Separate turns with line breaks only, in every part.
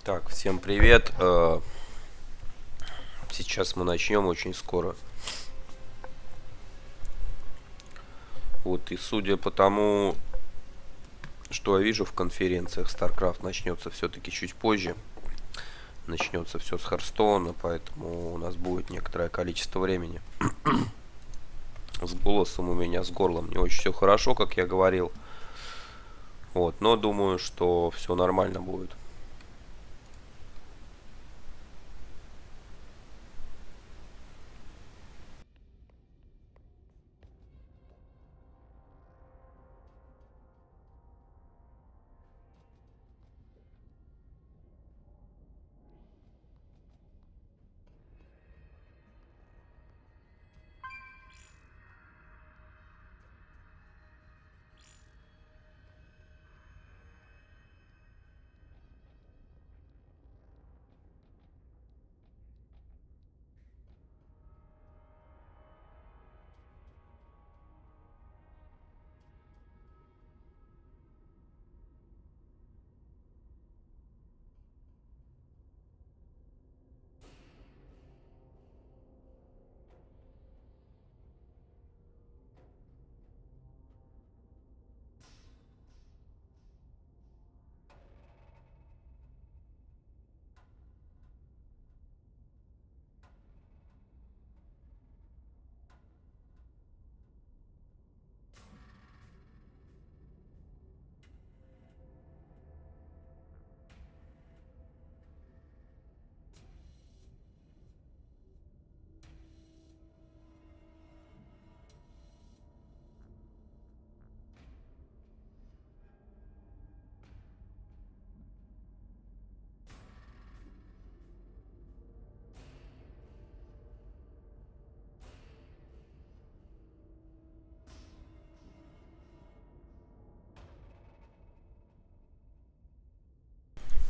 Так, всем привет. Сейчас мы начнем очень скоро. Вот, и судя по тому, что я вижу в конференциях, StarCraft начнется все-таки чуть позже. Начнется все с Харстона, поэтому у нас будет некоторое количество времени. С голосом у меня, с горлом не очень все хорошо, как я говорил. Вот, но думаю, что все нормально будет.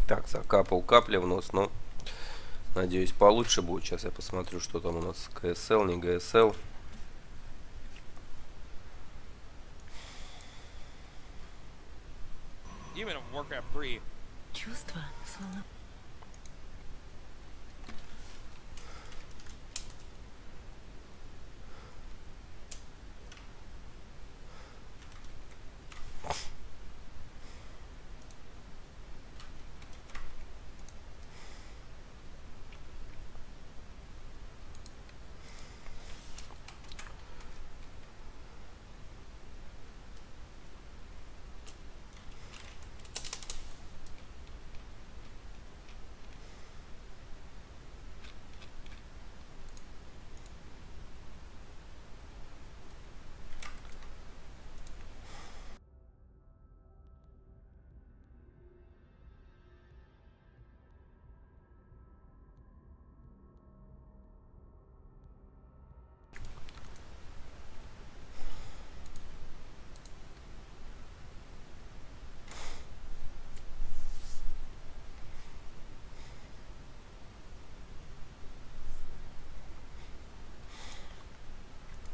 Так, закапал капли в нос, но надеюсь получше будет. Сейчас я посмотрю, что там у нас. ГСЛ, не ГСЛ.
Чувство словно...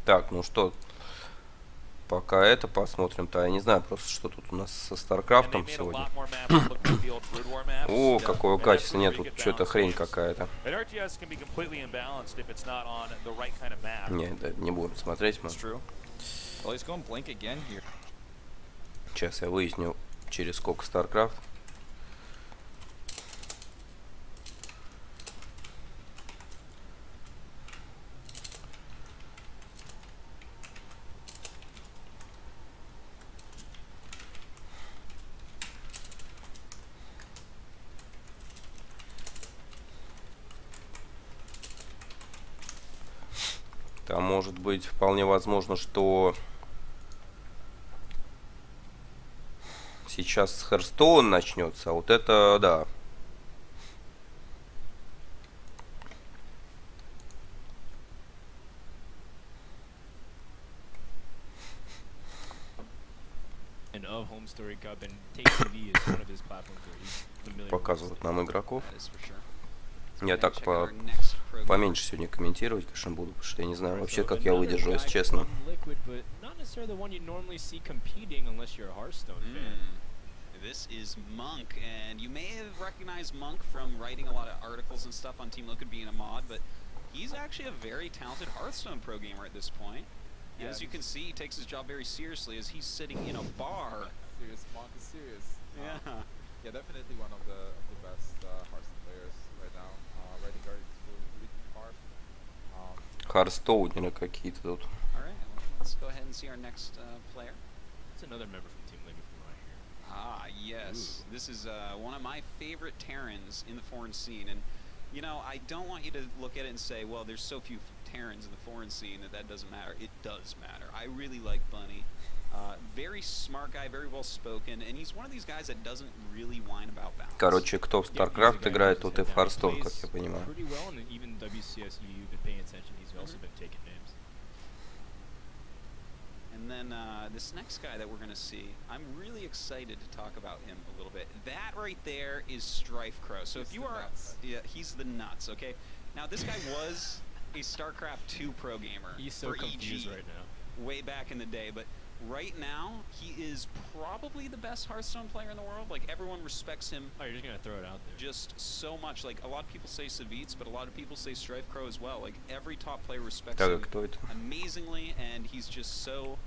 Так, ну что, пока это посмотрим-то. Я не знаю просто, что тут у нас со Старкрафтом сегодня. О, какое качество. Нет, тут что-то хрень какая-то. Не, да, не будем смотреть мы. Сейчас я выясню, через сколько StarCraft. Там может быть вполне возможно, что сейчас Херстоун начнется, а вот это да. Показывают нам игроков. Я так поменьше сегодня комментировать, конечно, буду, потому что я не знаю вообще, как я выдержу, если честно.
This is Monk, and you may have recognized Monk from writing a lot of articles and stuff on Team Liquid being a mod, but he's actually a very talented Hearthstone pro gamer at this point. And as you can see, he takes his job very seriously as he's sitting in a bar.
Serious, Monk is serious.
Yeah.
Yeah, definitely one of the best Hearthstone players right now. Writing articles for really hard.
Харстоунеры какие-то тут.
Alright, well, let's go ahead and see our next player.
It's another member from Team Liquid from right here.
Ah, yes. Ooh. This is one of my favorite Terrans in the foreign scene. And, you know, I don't want you to look at it and say, well, there's so few Terrans in the foreign scene that doesn't matter. It does matter. I really like Bunny. Very smart guy, very well spoken, and he's one of these guys that doesn't really whine about balance.
Короче, кто в StarCraft играет, тот и в Hearthstone, как я понимаю.
Pretty well, and even WCSU, you've been paying attention. He's also been taking names.
And then this next guy that we're going to see, I'm really excited to talk about him a little bit. That right there is Strife Crow. So if you are, yeah, he's the nuts. Okay. Now this guy was a StarCraft 2 pro gamer.
He's so confused right now.
Way back in the day, but right now he is probably the best Hearthstone player in the world. Like everyone respects him.
Oh, you're just gonna throw it out there.
Just so much. Like a lot of people say Savitz, but a lot of people say Strife Crow as well. Like every top player respects him amazingly, and he's just so,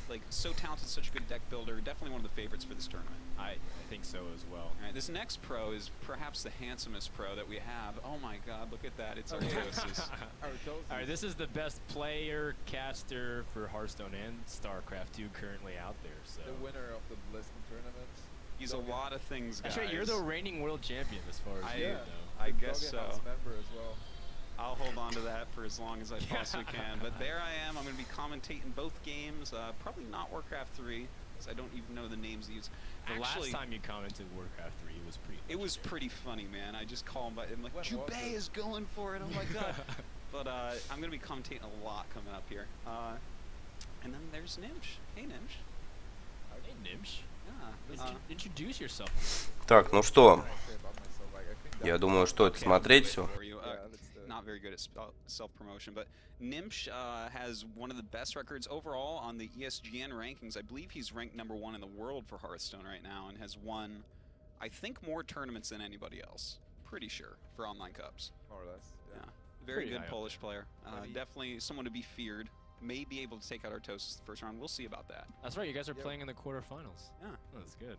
like, so talented, such a good deck builder. Definitely one of the favorites for this tournament.
I think so as well.
All right, this next pro is perhaps the handsomest pro that we have. Oh my God, look at that! It's Artosis.
All right, this is the best player caster for Hearthstone and StarCraft 2 currently out there. So
the winner of the BlizzCon tournament.
He's a lot of things, guys.
That's right. You're the reigning world champion as far as you know.
I guess so.
Member as well.
I'll hold on to that for as long as I possibly can. But there I am. I'm going to be commentating both games. Probably not Warcraft 3, because I don't even know the names these.
The last time you commented Warcraft 3, it was pretty.
It was pretty funny, man. I just call him by. I'm like, Jubei is going for it. Oh my God. But I'm going to be commentating a lot coming up here. And then there's Nimsh. Hey, Nimsh.
Hey, Nimsh.
Yeah.
Introduce yourself.
Так, ну что? Я думаю, что это смотреть все.
Not very good at self-promotion, but Nimsh has one of the best records overall on the ESGN rankings. I believe he's ranked #1 in the world for Hearthstone right now and has won, I think, more tournaments than anybody else. Pretty sure, for online cups.
More or less, yeah.
Very good Polish player. Definitely someone to be feared. May be able to take out Artosis the first round. We'll see about that.
That's right, you guys are playing in the quarterfinals.
Yeah.
Oh, that's good.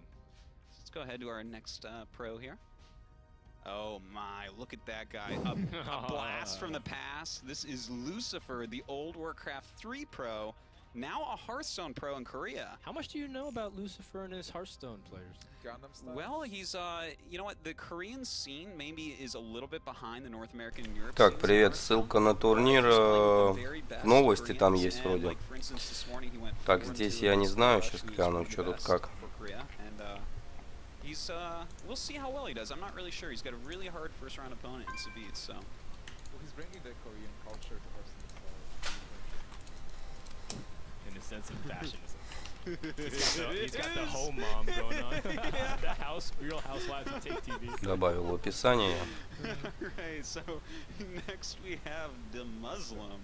So let's go ahead to our next pro here. Oh my, look at that guy. A blast from the past. This is Lucifer, the old Warcraft 3 pro, now a Hearthstone pro in Korea.
How much do you know about Lucifer and his Hearthstone players?
Well, he's, you know what, the Korean scene maybe is a little bit behind the North American and Europe.
Так, привет, ссылка на турнир, новости там есть вроде. Так, здесь я не знаю, сейчас гляну, что тут как.
He's, we'll see how well he does. I'm not really sure. He's got a really hard first-round opponent in Savitz, so.
Well, he's bringing the Korean culture to Hearthstone.
In a sense of fashionism. He's got the home mom going on. The house, real housewives who take TV.
Добавил в описание.
Right, so next we have the Muslim.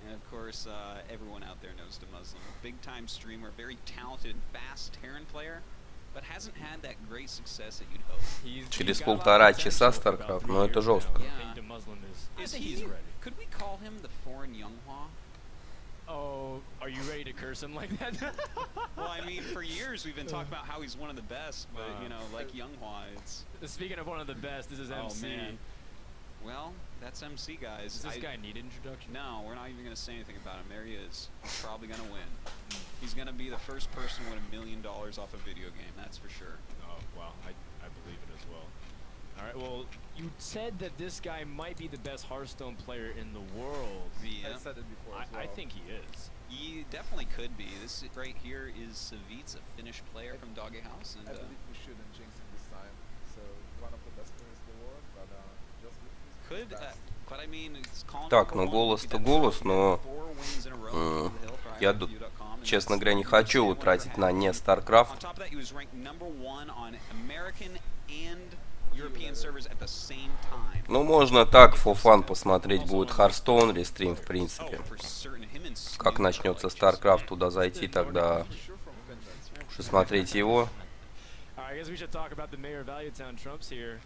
And of course, everyone out there knows the Muslim. Big-time streamer, very talented, fast Terran player. But hasn't had that great success that you'd hope.
Через 1,5 часа StarCraft, но это жестко.
Could we call him the foreign Younghwa?
Oh, are you ready to curse him like that?
Well, I mean, for years we've been talking about how he's one of the best, but you know, like Younghwa, it's.
Speaking of one of the best, this is MC.
Man. Well, that's MC, guys.
Does this guy need introduction?
No, we're not even going to say anything about him. There he is. He's probably going to win. He's going to be the first person to win $1 million off a video game, that's for sure.
Oh, wow. I believe it as well. All right, well, you said that this guy might be the best Hearthstone player in the world.
Yeah.
I said it before as well.
I think he is.
He definitely could be. This right here is Savitz, a Finnish player from Doggy House. And,
I believe we shouldn't jinx him this time. So, one of the best players in the world, but just
could, but I mean, it's calling.
Так, ну голос-то голос, но я, честно говоря, не хочу утратить на не StarCraft. Ну, можно так, for fun посмотреть, будет Hearthstone рестрим, в принципе. Как начнется StarCraft, туда зайти, тогда уже смотреть его.
I guess we should talk about the mayor of Valuetown, Trump's here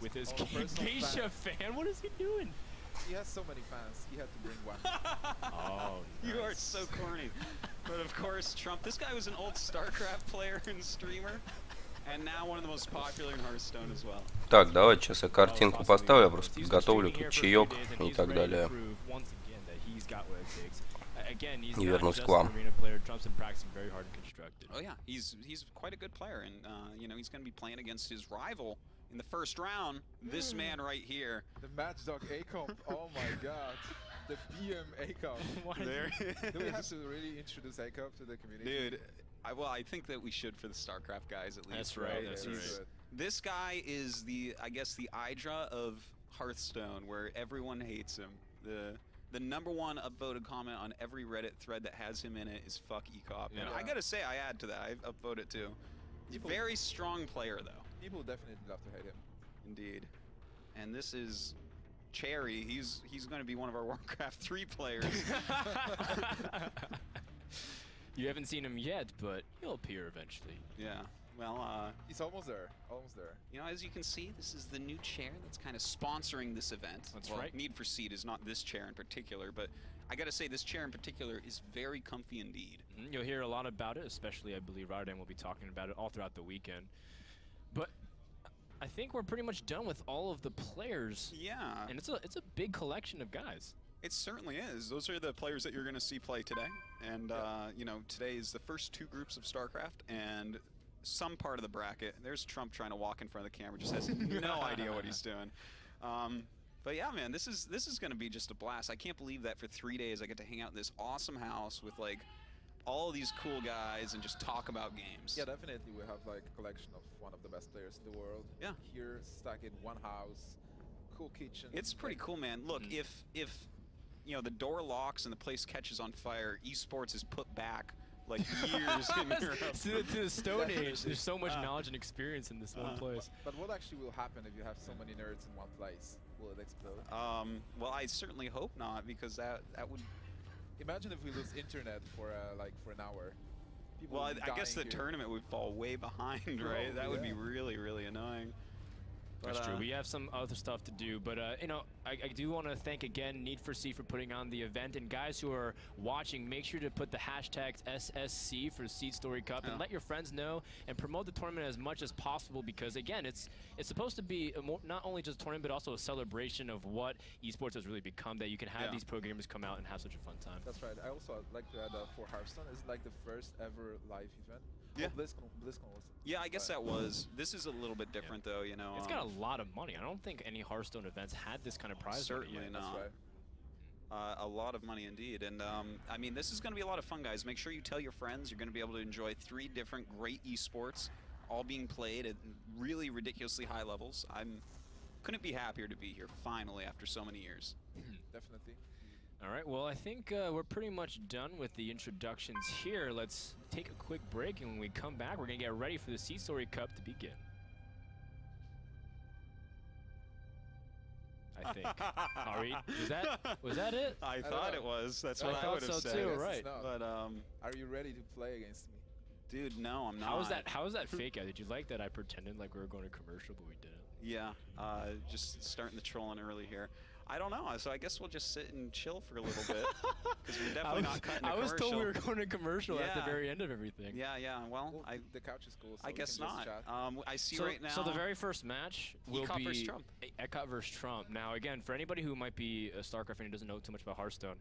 with his geisha fan. What is he doing?
He has so many fans. He had to bring one.
Oh, nice.
You are so corny. But of course, Trump. This guy was an old StarCraft player and streamer, and now one of the most popular in Hearthstone as well.
Так, давайте сейчас я картинку поставлю, я просто подготовлю тут чаек и так далее. И вернусь к вам.
Oh yeah, he's quite a good player, and you know, he's going to be playing against his rival in the first round. This man right here.
The Matchdog A-comp. Oh my God. The BM A-comp.
There
Do we have to really introduce A-comp to the community?
Dude, I think that we should for the StarCraft guys at least.
That's right. That's right.
This guy is I guess the Hydra of Hearthstone, where everyone hates him. The #1 upvoted comment on every Reddit thread that has him in it is "fuck Ecop."
Yeah.
And I gotta say, I add to that. I've upvoted too. He's a very strong player, though.
People definitely love to hate him.
Indeed. And this is Cherry. He's going to be one of our Warcraft 3 players.
You haven't seen him yet, but he'll appear eventually.
Yeah. Well,
he's almost there. Almost there.
You know, as you can see, this is the new chair that's kind of sponsoring this event.
That's
well,
right.
Need for Seed is not this chair in particular, but I gotta say this chair in particular is very comfy indeed.
You'll hear a lot about it, especially I believe Rotterdam will be talking about it all throughout the weekend. But I think we're pretty much done with all of the players.
Yeah.
And it's a big collection of guys.
It certainly is. Those are the players that you're going to see play today. And, you know, today is the first 2 groups of StarCraft and some part of the bracket. There's Trump trying to walk in front of the camera, just has no idea what he's doing. But yeah, man, this is going to be just a blast. I can't believe that for 3 days I get to hang out in this awesome house with, like, all of these cool guys and just talk about games.
Yeah, definitely we have like a collection of one of the best players in the world.
Yeah.
Here, stuck in one house, cool kitchen.
It's pretty cool, man. Look, if you know the door locks and the place catches on fire, esports is put back like years in Europe.
to the Stone Age. There's so much knowledge and experience in this one place.
But what actually will happen if you have so many nerds in one place? Will it explode?
Well, I certainly hope not, because that would.
Imagine if we lose internet for like for an hour. People
Well,
would be
I guess the
dying here.
tournament would fall way behind, right? That would be really, really annoying.
That's true. We have some other stuff to do, but you know, I do want to thank again Need for Seed for putting on the event, and guys who are watching, make sure to put the hashtags SSC for SeatStory Cup and let your friends know and promote the tournament as much as possible, because again, it's supposed to be not only just a tournament but also a celebration of what esports has really become. That you can have these pro gamers come out and have such a fun time.
That's right. I also like to add for Hearthstone, it's like the first ever live event.
Yeah.
Oh, BlizzCon was.
Yeah, I guess that was. This is a little bit different, though. You know,
it's got a lot of money. I don't think any Hearthstone events had this kind of prize money
certainly
yet.
not.
That's right.
A lot of money indeed, and I mean, this is going to be a lot of fun, guys. Make sure you tell your friends. You're going to be able to enjoy 3 different great esports, all being played at really ridiculously high levels. Couldn't be happier to be here finally after so many years.
Definitely.
All right, well, I think we're pretty much done with the introductions here. Let's take a quick break, and when we come back, we're going to get ready for the SeatStory Cup to begin. I think. Ari, was that it?
I thought it was. That's what
I
I
thought
would have
so
said.
too, right.
But
Are you ready to play against me?
dude, no, I'm not.
How was that fake out? Did you like that I pretended like we were going to commercial, but we didn't?
Yeah, just starting the trolling early here. I don't know, so I guess we'll just sit and chill for a little bit, because we're definitely not cutting a
I was
commercial.
told we were going to commercial at the very end of everything.
Yeah, well,
the couch is cool, so
I guess
we can
not.
just chat.
I see
So,
right now.
so the very first match will
Ecop
be
versus Trump.
Ecop versus Trump. Now, again, for anybody who might be a StarCraft fan who doesn't know too much about Hearthstone,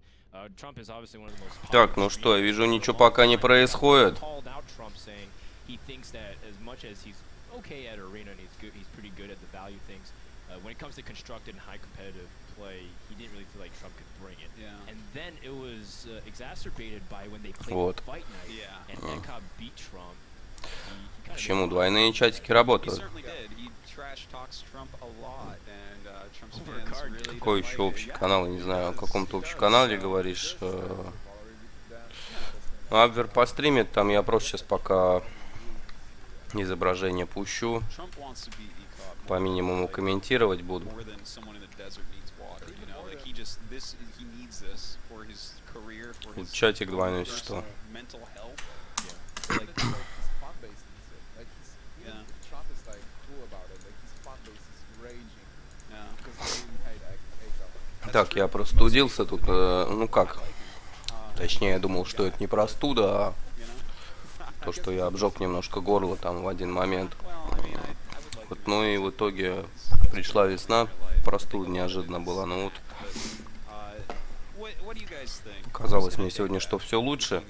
Trump is obviously one of the most popular.
Так, ну что, я вижу, ничего пока не происходит.
Called out Trump, saying he thinks that as much as he's okay at arena and he's pretty good at the value things, when it comes to constructed and high competitive play, he didn't really feel like Trump could bring it.
Yeah.
And then it was exacerbated by when they played Fight Night, and Ecop beat Trump.
Почему двойные чатики
He
работают?
certainly did. He trash talks Trump a lot, and Trump's fans really
Какой
don't
еще
like it.
общий
Yeah.
канал? Я не знаю, о каком-то общем канале говоришь. Ну, Абвер постримит, там я просто сейчас пока изображение пущу.
Trump wants to beat Ecop
По минимуму комментировать буду.
more than someone in the desert needs water, you know? Like he needs this for his career, for
Тут
his
чатик двойной,
personal
что?
mental health.
Like his fan base needs it. Like he's
Так, я простудился тут, ну как, точнее, я думал, что это не простуда, а то, что я обжег немножко горло там в один момент. Вот, ну и в итоге пришла весна, простуда неожиданно была, ну вот. Казалось мне сегодня, что все лучше.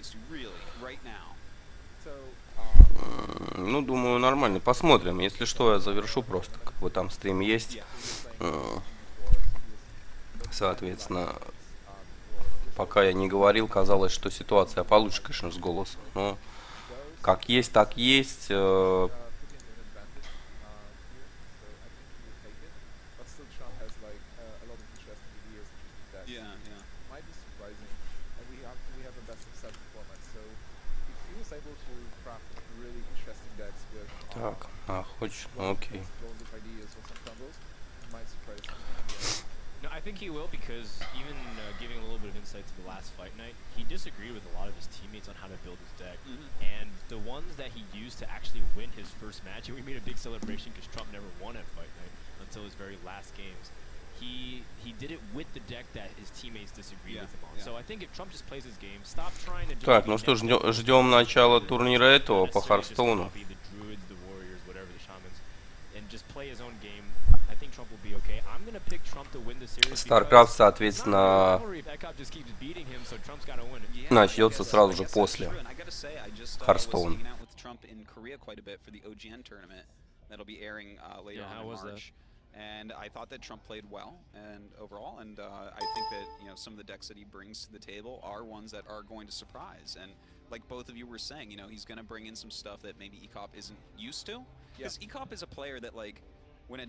Ну, думаю, нормально. Посмотрим. Если что, я завершу просто. Как бы там стрим есть. Соответственно, пока я не говорил, казалось, что ситуация получше, конечно, с голосом. Но как есть, так есть. Так, хочешь? Окей.
No, I think he will because even giving a little bit of insight to the last fight night, he disagreed with a lot of his teammates on how to build his deck. And the ones that he used to actually win his first match, and we made a big celebration because Trump never won at fight night until his very last games. He did it with the deck that his teammates disagreed with him on. So I think if Trump just plays his game, stop trying to do.
Так, ну что, ждем начала турнира этого по Харстоуну. StarCraft, соответственно, начнется сразу же после Харстоуна.
And I thought that Trump played well and overall, and I think that, you know, some of the decks that he brings to the table are ones that are going to surprise. And like both of you were saying, you know, he's going to bring in some stuff that maybe ECOP isn't used to. Because ECOP is a player that, like, when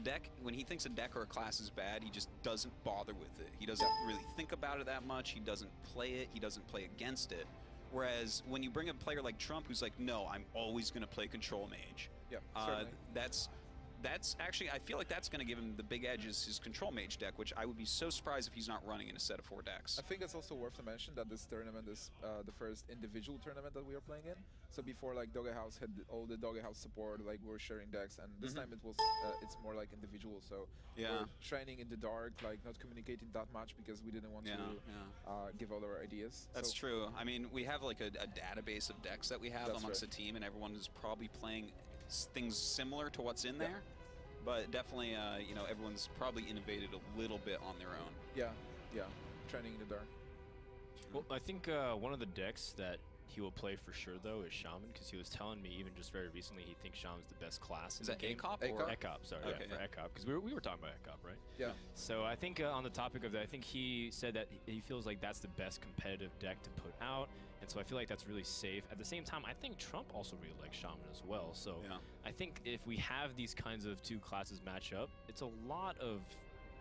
he thinks a deck or a class is bad, he just doesn't bother with it. He doesn't really think about it that much. He doesn't play it. He doesn't play against it. Whereas when you bring a player like Trump, who's like, no, I'm always going to play control mage. That's actually, I feel like that's going to give him the big edge is his control mage deck, which I would be so surprised if he's not running in a set of 4 decks.
I think it's also worth to mention that this tournament is the first individual tournament that we are playing in. So before, like, Doggy House had all the Doggy House support, like we're sharing decks, and this time it was it's more like individual. So we're training in the dark, like not communicating that much because we didn't want to give all our ideas.
That's true. I mean, we have like a database of decks that we have amongst the team, and everyone is probably playing things similar to what's in there, but definitely, you know, everyone's probably innovated a little bit on their own.
Yeah, training in the dark.
Well, I think one of the decks that he will play for sure, though, is Shaman, because he was telling me even just very recently he thinks Shaman's the best class in the game.
Is that ACOP?
ACOP, sorry, okay, for ACOP, because we were talking about ACOP, right?
Yeah.
So I think on the topic of that, I think he said that he feels like that's the best competitive deck to put out, and so I feel like that's really safe. At the same time, I think Trump also really likes Shaman as well, so I think if we have these kinds of 2 classes match up, it's a lot of,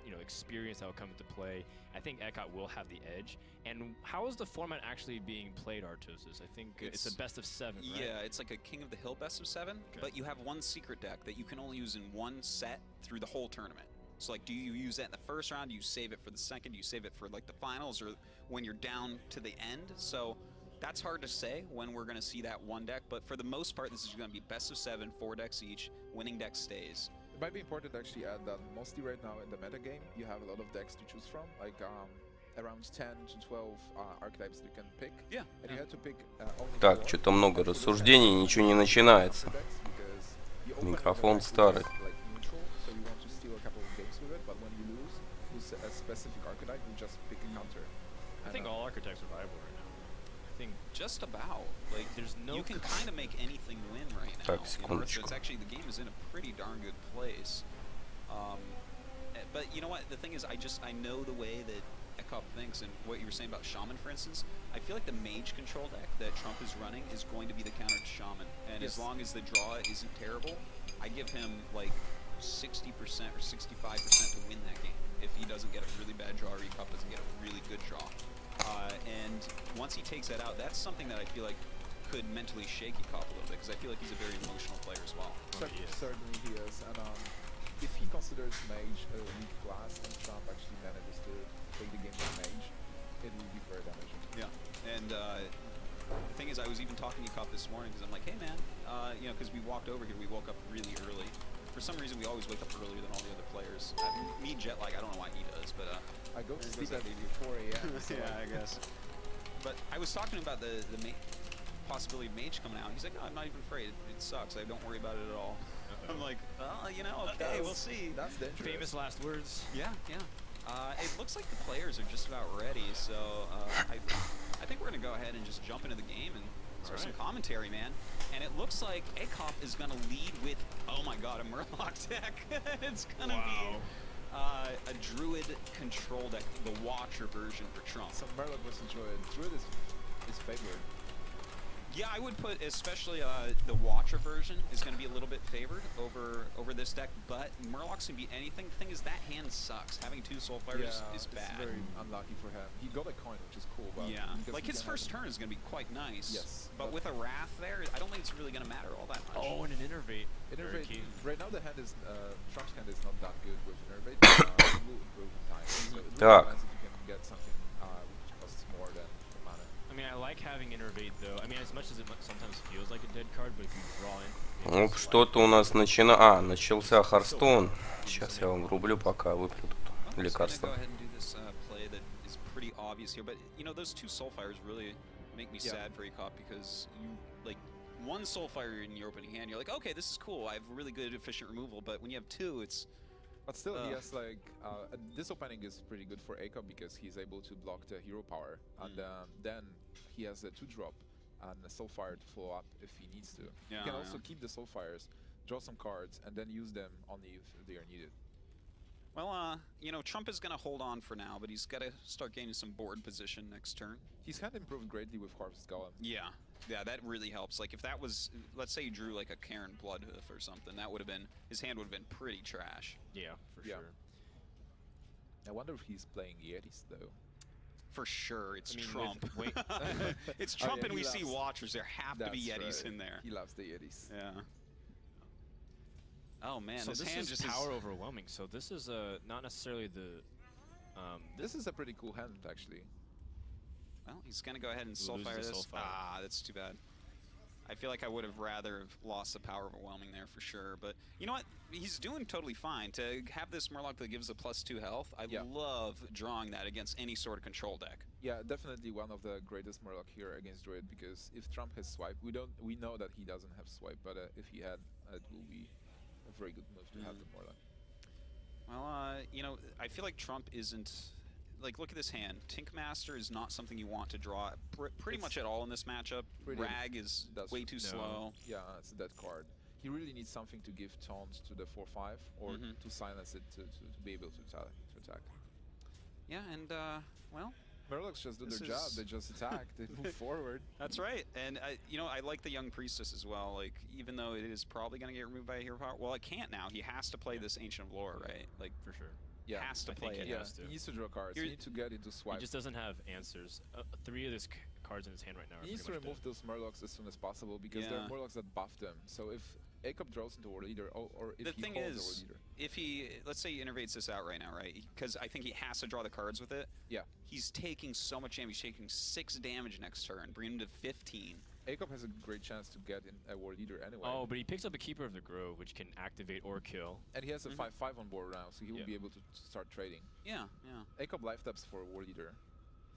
you know, experience that will come into play. I think ECOP will have the edge. And how is the format actually being played, Artosis? I think it's a best of 7, right?
Yeah, it's like a King of the Hill best of 7, but you have one secret deck that you can only use in one set through the whole tournament. So, like, do you use that in the first round? Do you save it for the second? Do you save it for, like, the finals or when you're down to the end? So that's hard to say when we're going to see that one deck, but for the most part, this is going to be best of 7, 4 decks each. Winning deck stays.
It might be important to actually add that mostly right now in the meta game, you have a lot of decks to choose from, like around 10 to 12 archetypes you can pick.
Yeah.
And you have to pick only
Так, что-то много рассуждений, ничего не начинается. Микрофон старый.
I think all archetypes are viable right now. I think
just about. Like,
there's no.
You can kind of make anything win right now.
Так, секундочку.
So it's actually, the game is in a pretty darn good place. But you know what? The thing is, I know the way that ECOP thinks, and what you were saying about Shaman, for instance. I feel like the mage control deck that Trump is running is going to be the counter to Shaman. And as long as the draw isn't terrible, I give him like 60% or 65% to win that game. If he doesn't get a really bad draw or ECOP doesn't get a really good draw. And once he takes that out, that's something that I feel like could mentally shake ECOP a little bit, because I feel like he's a very emotional player as well.
Certainly he is. And if he considers mage a weak class and Trump actually manages to take the game with mage, it will be very damaging.
Yeah, and the thing is, I was even talking to ECOP this morning because I'm like, hey man, you know, because we walked over here, we woke up really early. For some reason, we always wake up earlier than all the other players. Me, jet lag, I don't know why he does, but
I go to
there
sleep
goes
at
that
4 a.m. So
yeah, I guess. But I was talking about the possibility of Mage coming out. He's like, oh, I'm not even afraid. It sucks. I don't worry about it at all. I'm like, well, you know, okay, we'll see.
That's dangerous.
Famous last words.
Yeah, yeah. It looks like the players are just about ready, so I think we're going to go ahead and just jump into the game and start some commentary, man. And it looks like ACOP is going to lead with, oh my god, a Murloc deck. It's going to be a Druid control deck, the Watcher version for Trump.
Some Murloc versus Druid. Druid is favored.
Yeah, I would put especially the Watcher version is going to be a little bit favored over this deck, but Murloc's can be anything. The thing is, that hand sucks. Having 2 Soulfires is bad.
It's very unlucky for him. He got a coin, which is cool. But
yeah, like his first turn is going to be quite nice.
Yes.
But with a Wrath there, I don't think it's really going to matter all that much.
Oh, and an Innervate.
Innervate. Right now the hand is Trump's hand is not that good with Innervate. It will improve in time. So it really depends if you can get something which costs more than mana.
I mean, I like having Innervate though. I mean, as much as it sometimes feels like a dead card, but if you draw in.
Оп, что-то у нас начался Харстон. Сейчас я вам врублю, пока выпью тут лекарство.
Pretty obvious here, but you know those 2 Soulfires really make me sad for ACOP because you like 1 Soulfire in your opening hand, you're like, okay, this is cool. I have really good efficient removal, but when you have 2, it's.
But still, he has like this opening is pretty good for ACOP because he's able to block the hero power, and then he has a 2-drop and a Soulfire to follow up if he needs to.
Yeah,
he can also keep the Soulfires, draw some cards, and then use them only if they are needed.
Well, you know, Trump is going to hold on for now, but he's got to start gaining some board position next turn.
His hand improved greatly with Harvest Golem.
Yeah, that really helps. Like, if that was, let's say he drew like a Karen Bloodhoof or something, that would have been, his hand would have been pretty trash.
Yeah, for sure.
I wonder if he's playing Yetis, though.
For sure, it's Trump. It's Trump, and we see Watchers. There have to be Yetis in there.
He loves the Yetis.
Yeah. Oh man,
so
this
hand
is
just power overwhelming. So this is not necessarily the.
This is a pretty cool hand, actually.
Well, he's gonna go ahead and Soulfire this. Ah, that's too bad. I feel like I would have rather have lost the power overwhelming there for sure. But you know what? He's doing totally fine. To have this Murloc that gives a +2 health, I love drawing that against any sort of control deck.
Yeah, definitely one of the greatest Murloc here against Druid, because if Trump has swipe, we know that he doesn't have swipe, but if he had, it will be a very good move to have the Murloc.
Well, you know, I feel like Trump isn't. Like, look at this hand. Tinkmaster is not something you want to draw pretty much at all in this matchup. Rag is way too slow.
Yeah, it's a dead card. He really needs something to give taunts to the 4/5 or to silence it to be able to attack.
Yeah, and well,
Murlocs just do their job. They just attack. They move forward.
That's right. And you know, I like the Young Priestess as well. Like, even though it is probably going to get removed by a hero power, well, it can't now. He has to play this Ancient of Lore, right? Like,
for sure.
Yeah,
has to play it.
He needs to draw cards. He needs to get into swipe.
He just doesn't have answers. 3 of his cards in his hand right now.
He needs to remove those Murlocs as soon as possible, because there are Murlocs that buff them. So if ACOP draws into War Leader, or if he holds a War Leader.
If he, let's say he innervates this out right now, right? Because I think he has to draw the cards with it.
Yeah.
He's taking so much damage. He's taking 6 damage next turn, bringing him to 15.
ACOP has a great chance to get in a War Leader anyway.
Oh, but he picks up a Keeper of the Grove, which can activate or kill.
And he has a 5/5 on board now, so he will be able to start trading.
Yeah, yeah.
ACOP life taps for War Leader.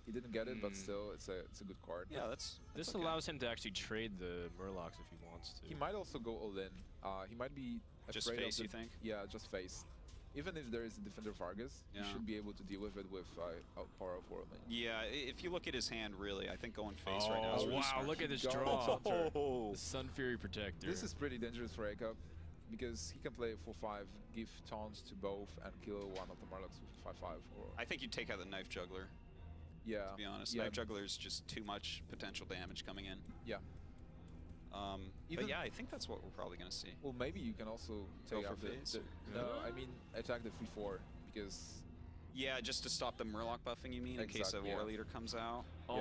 He didn't get it, but still, it's a good card.
Yeah, that's
this allows him to actually trade the Murlocs if he wants to.
He might also go all in. He might be afraid
just face,
of
you think?
Yeah, just face. Even if there is a Defender Vargas, you should be able to deal with it with Power of Whirlwind.
Yeah, if you look at his hand, really, I think going face right now is really
wow,
smart.
look at this draw. The Sun Fury Protector.
This is pretty dangerous for ACOP, because he can play 4/5, give taunts to both, and kill one of the Murlocs with 5/5.
I think you'd take out the Knife Juggler.
Yeah.
To be honest, Knife Juggler is just too much potential damage coming in.
Yeah.
But yeah, I think that's what we're probably going to see.
Well, maybe you can also take out
face.
No, I mean attack the 3/4, because.
Yeah, just to stop the Murloc buffing, you mean, in case a War Leader comes out?
Oh,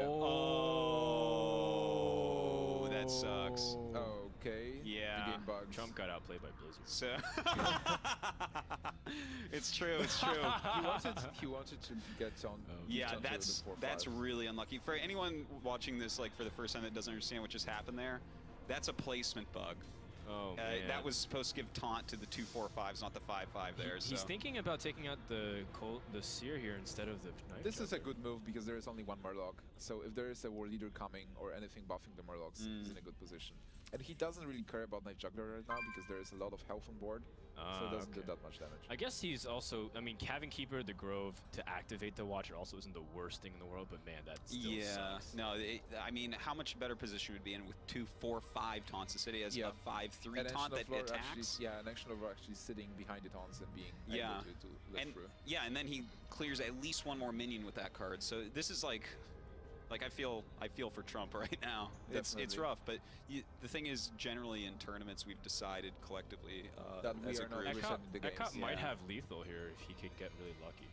that sucks.
Okay.
Yeah.
The game bugs.
Trump got outplayed by Blizzard.
So it's true. It's true.
he wanted to get on.
Yeah, that's really unlucky. For anyone watching this like for the first time that doesn't understand what just happened there, that's a placement bug.
Oh man.
that was supposed to give taunt to the 2/4/5s, not the 5/5 there.
He's thinking about taking out the seer here instead of the knife.
This is a good move because there is only one Murloc. So if there is a war leader coming or anything buffing the Murlocs, he's in a good position. And he doesn't really care about Knife Juggler right now because there is a lot of health on board. So it doesn't do that much damage.
I guess he's also, I mean, having Keeper the Grove to activate the Watcher also isn't the worst thing in the world, but man, that still sucks.
No, I mean, how much better position would be in with 2/4/5 taunts? The city has a 5/3 taunt that attacks.
Actually, an Action Over actually sitting behind the taunts and being able to live through.
Yeah, and then he clears at least one more minion with that card. So this is like I feel for Trump right now. It's rough, but the thing is, generally in tournaments, we've decided collectively
that we
as a
are not
group.
resetting the games.
Ekop might have lethal here if he could get really lucky.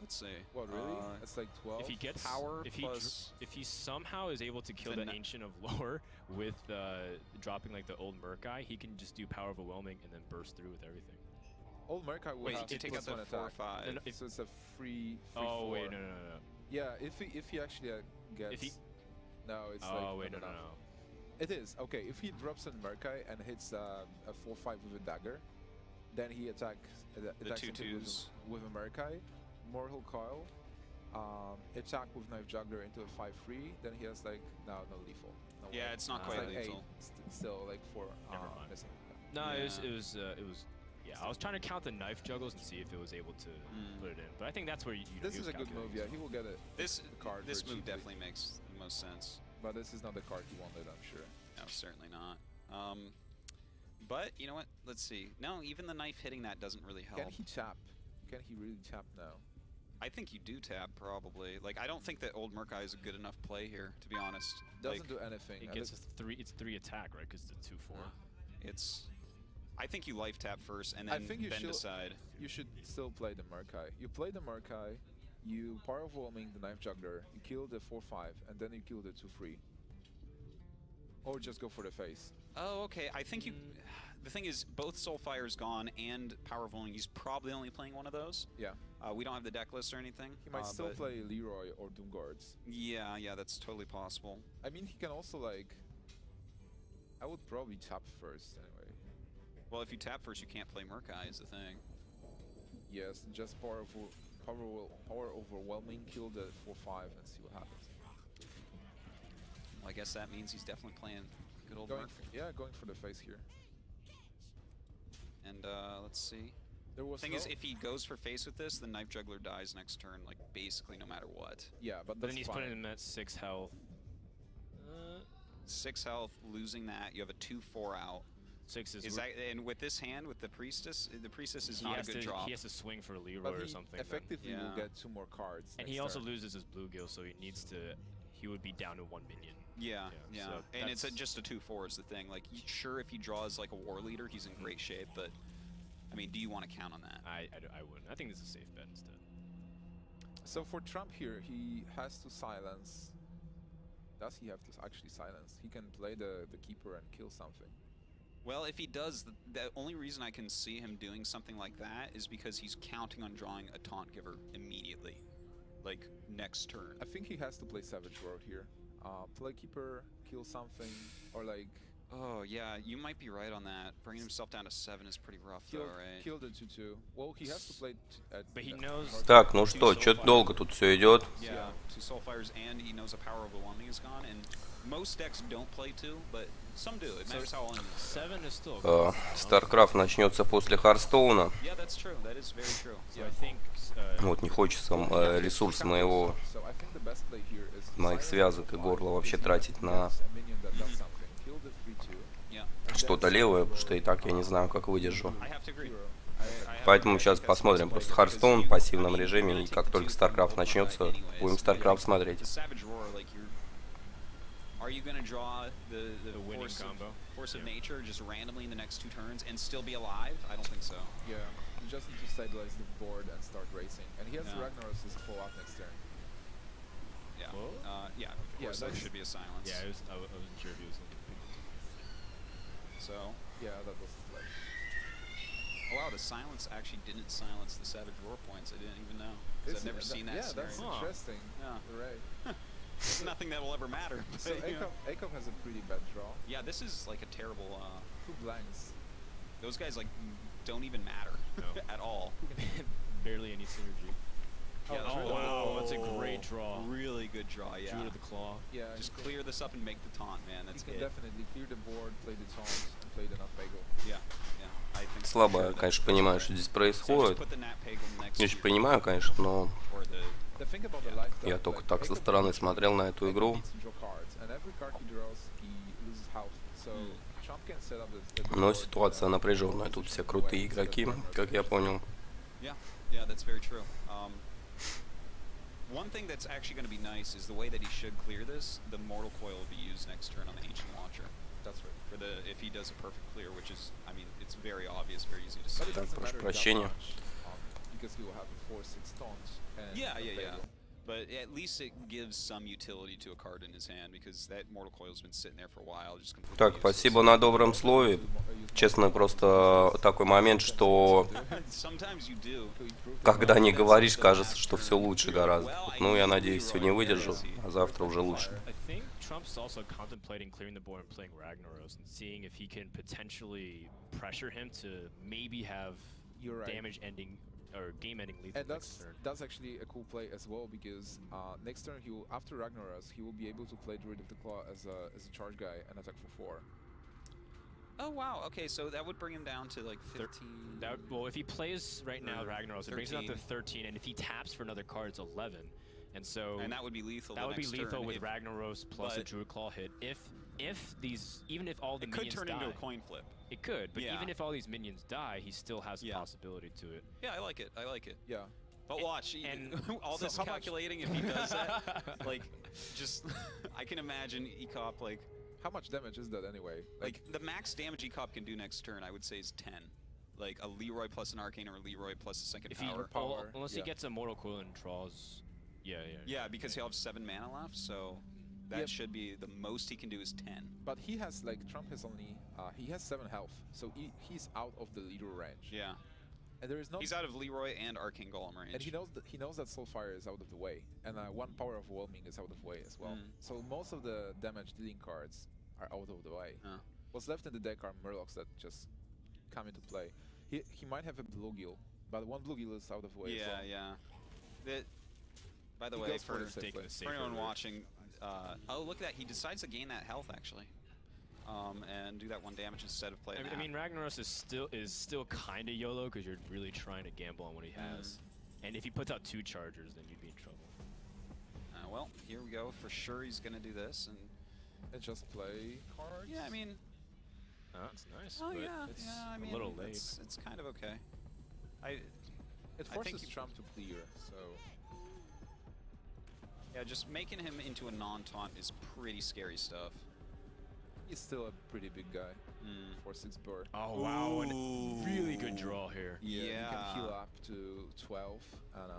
Let's see.
What, really? It's like 12?
If he gets
power,
if he somehow is able to kill the Ancient of Lore with dropping like the old Murkai, he can just do Power Overwhelming and then burst through with everything.
Old Murkai will have
to take out the 4/5.
So it's a free
oh
4.
wait, no.
Yeah, if he actually gets... No, it's like...
Oh wait, no.
It is. Okay, if he drops in Murkai and hits a 4/5 with a dagger, then he attacks
the 2/2s
with a Murkai, Mortal Coil, attack with Knife Juggler into a 5/3, then he has like, no lethal. No
yeah,
way.
it's not quite
like
lethal.
Still like 4 missing.
No, it was yeah, I was trying to count the knife juggles and see if it was able to put it in, but I think that's where
this is a good move. Yeah, he will get it.
This move definitely makes the most sense.
But this is not the card he wanted, I'm sure.
No, certainly not. But you know what? Let's see. No, even the knife hitting that doesn't really help.
Can he tap? Can he really tap now?
I think you do tap probably. Like I don't think that old Murkai is a good enough play here, to be honest.
Doesn't do anything.
It gets it's 3 attack, right? Because it's a 2/4.
It's. I think you life tap first and then decide.
You should still play the Murkai. You play the Murkai, you Power Overwhelming the Knife Juggler, you kill the 4/5, and then you kill the 2/3. Or just go for the face.
Oh, okay. I think you. The thing is, both Soulfire's gone and Power Overwhelming. He's probably only playing one of those.
Yeah.
We don't have the deck list or anything.
He might still play Leroy or Doomguards.
Yeah, that's totally possible.
I mean, he can also like. I would probably tap first anyway.
Well, if you tap first, you can't play Murkai, is the thing.
Yes, just Power Overwhelming, kill the 4/5 and see what happens.
Well, I guess that means he's definitely playing good old Murkai.
Going for the face here.
And let's see.
There was
thing is, if he goes for face with this, the Knife Juggler dies next turn, like basically no matter what.
Yeah, but
then he's putting him at 6 health.
6 health, losing that, you have a 2/4 out.
6 is
and with this hand, with the priestess is not a good drop.
He has to swing for Leroy or something.
Effectively, will get 2 more cards.
And he also loses his bluegill, so he needs to. He would be down to 1 minion.
Yeah. So and it's just a 2/4 is the thing. Like, sure, if he draws like a war leader, he's in great shape. But I mean, do you want to count on that?
I wouldn't. I think this is a safe bet instead.
So for Trump here, he has to silence. Does he have to actually silence? He can play the keeper and kill something.
Well, if he does, the only reason I can see him doing something like that is because he's counting on drawing a taunt giver immediately, like next turn.
I think he has to play Savage World here. Play keeper, kill something, or like...
Oh, yeah, you might be right on that. Bringing himself down to 7 is pretty rough, though, right?
Kill the 2/2. Well, he has to play...
But he knows...
Так, ну что, что-то долго тут все идет.
Yeah, 2 Soulfires, and he knows a Power Overwhelming is gone, and most decks don't play 2, but some do. It matters how long.
7 is still...
StarCraft начнется после Харстоуна.
Yeah, that's true. That is very true.
So I think...
Вот, не хочется ресурс моих связок и горла вообще тратить на что-то левое, потому что и так я не знаю, как выдержу. Поэтому сейчас посмотрим просто Харстоун в пассивном режиме, и как только StarCraft начнется, будем StarCraft смотреть.
Are you going to draw the force of nature just randomly in the next 2 turns and still be alive? I don't think so.
Yeah, you just need to stabilize the board and start racing. And he has the Ragnaros is full out next turn.
Yeah, yeah, of course there should be a silence.
Yeah, I wasn't sure if he was looking to pick.
So?
Yeah, that was the play.
Oh wow, the silence actually didn't silence the Savage Roar points. I didn't even know. Because I've never seen that scenario.
Yeah, that's interesting. Yeah. Right.
Nothing that will ever matter.
So Ekop has a pretty bad draw.
Yeah, this is like a terrible...
2 blanks.
Those guys like don't even matter at all.
Barely any synergy.
Yeah,
oh wow, that's a great draw.
Really good draw, yeah.
Drew to the claw.
Yeah.
Just clear this up and make the taunt, man. That's
you
it.
can definitely clear the board, play the taunts, and play the nut bagel.
Yeah, yeah. I think
Слабо я, конечно, понимаю, что здесь происходит.
put the nat bagel next
Я
to
очень
your
понимаю, конечно, но
or the
The thing about the life
я только так со стороны смотрел на эту игру. Но ситуация напряженная. Тут все крутые игроки, как я понял.
Yeah, yeah, that's very true. One thing that's actually going to be nice is the way that he should clear this. The mortal coil will be used next turn on the ancient launcher.
That's right.
For the if he does a perfect clear, which is, I mean, it's very obvious, very easy to see.
Прошу прощения.
Because he will have a 4-6 taunts.
Yeah, yeah, yeah. But at least it gives some utility to a card in his hand because that mortal coil's been sitting there for a while. Just completely
Так, спасибо на добром слове. Честно, просто такой момент, что когда не говоришь, кажется, что все лучше гораздо. Ну, я надеюсь, сегодня выдержу, а завтра уже лучше.
Trump's also contemplating clearing the board and playing Ragnaros and seeing if he can potentially pressure him to maybe have damage ending or game-ending lethal.
And that's actually a cool play as well because next turn he will, after Ragnaros, he will be able to play Druid of the Claw as a charge guy and attack for 4.
Oh wow, okay, so that would bring him down to like 15.
Well, if he plays right now Ragnaros, it brings him down to 13, and if he taps for another card, it's 11. And so
that would be lethal.
That would be lethal with Ragnaros plus a Druid Claw hit. Even if all the minions
could turn into a coin flip.
It could, but even if all these minions die, he still has a possibility to it.
Yeah, I like it. I like it.
Yeah.
But watch, and all this calculating, if he does that, like, just I can imagine Ecop like.
How much damage is that anyway?
Like the max damage Ecop can do next turn, I would say is 10. Like a Leroy plus an Arcane or a Leroy plus a second power.
Unless he gets a Mortal Coil and draws. Yeah,
because he'll have 7 mana left, so that should be the most he can do is 10.
But he has like Trump has only he has 7 health, so he's out of the leader range.
Yeah.
And there is no.
He's out of Leroy and Arcane Golem range.
And he knows that Soulfire is out of the way, and 1 Power of Overwhelming is out of the way as well. So most of the damage dealing cards are out of the way. What's left in the deck are Murlocs that just come into play. He might have a Bluegill, but 1 Bluegill is out of the way.
Yeah,
as well.
yeah. By the way, for anyone watching, oh look at that, he decides to gain that health actually, and do that 1 damage instead of playing.
I mean, Ragnaros is still kind of YOLO because you're really trying to gamble on what he has, and if he puts out 2 chargers, then you'd be in trouble.
Well, here we go. For sure, he's gonna do this
and just play cards.
Yeah, I mean,
that's nice.
Oh
but
yeah,
it's
I mean,
a little late.
It's kind of okay.
It forces Trump to clear, so.
Yeah, just making him into a non-taunt is pretty scary stuff.
He's still a pretty big guy. 4-6 burr.
Oh wow, and really good draw here.
Yeah, he can heal up to 12 and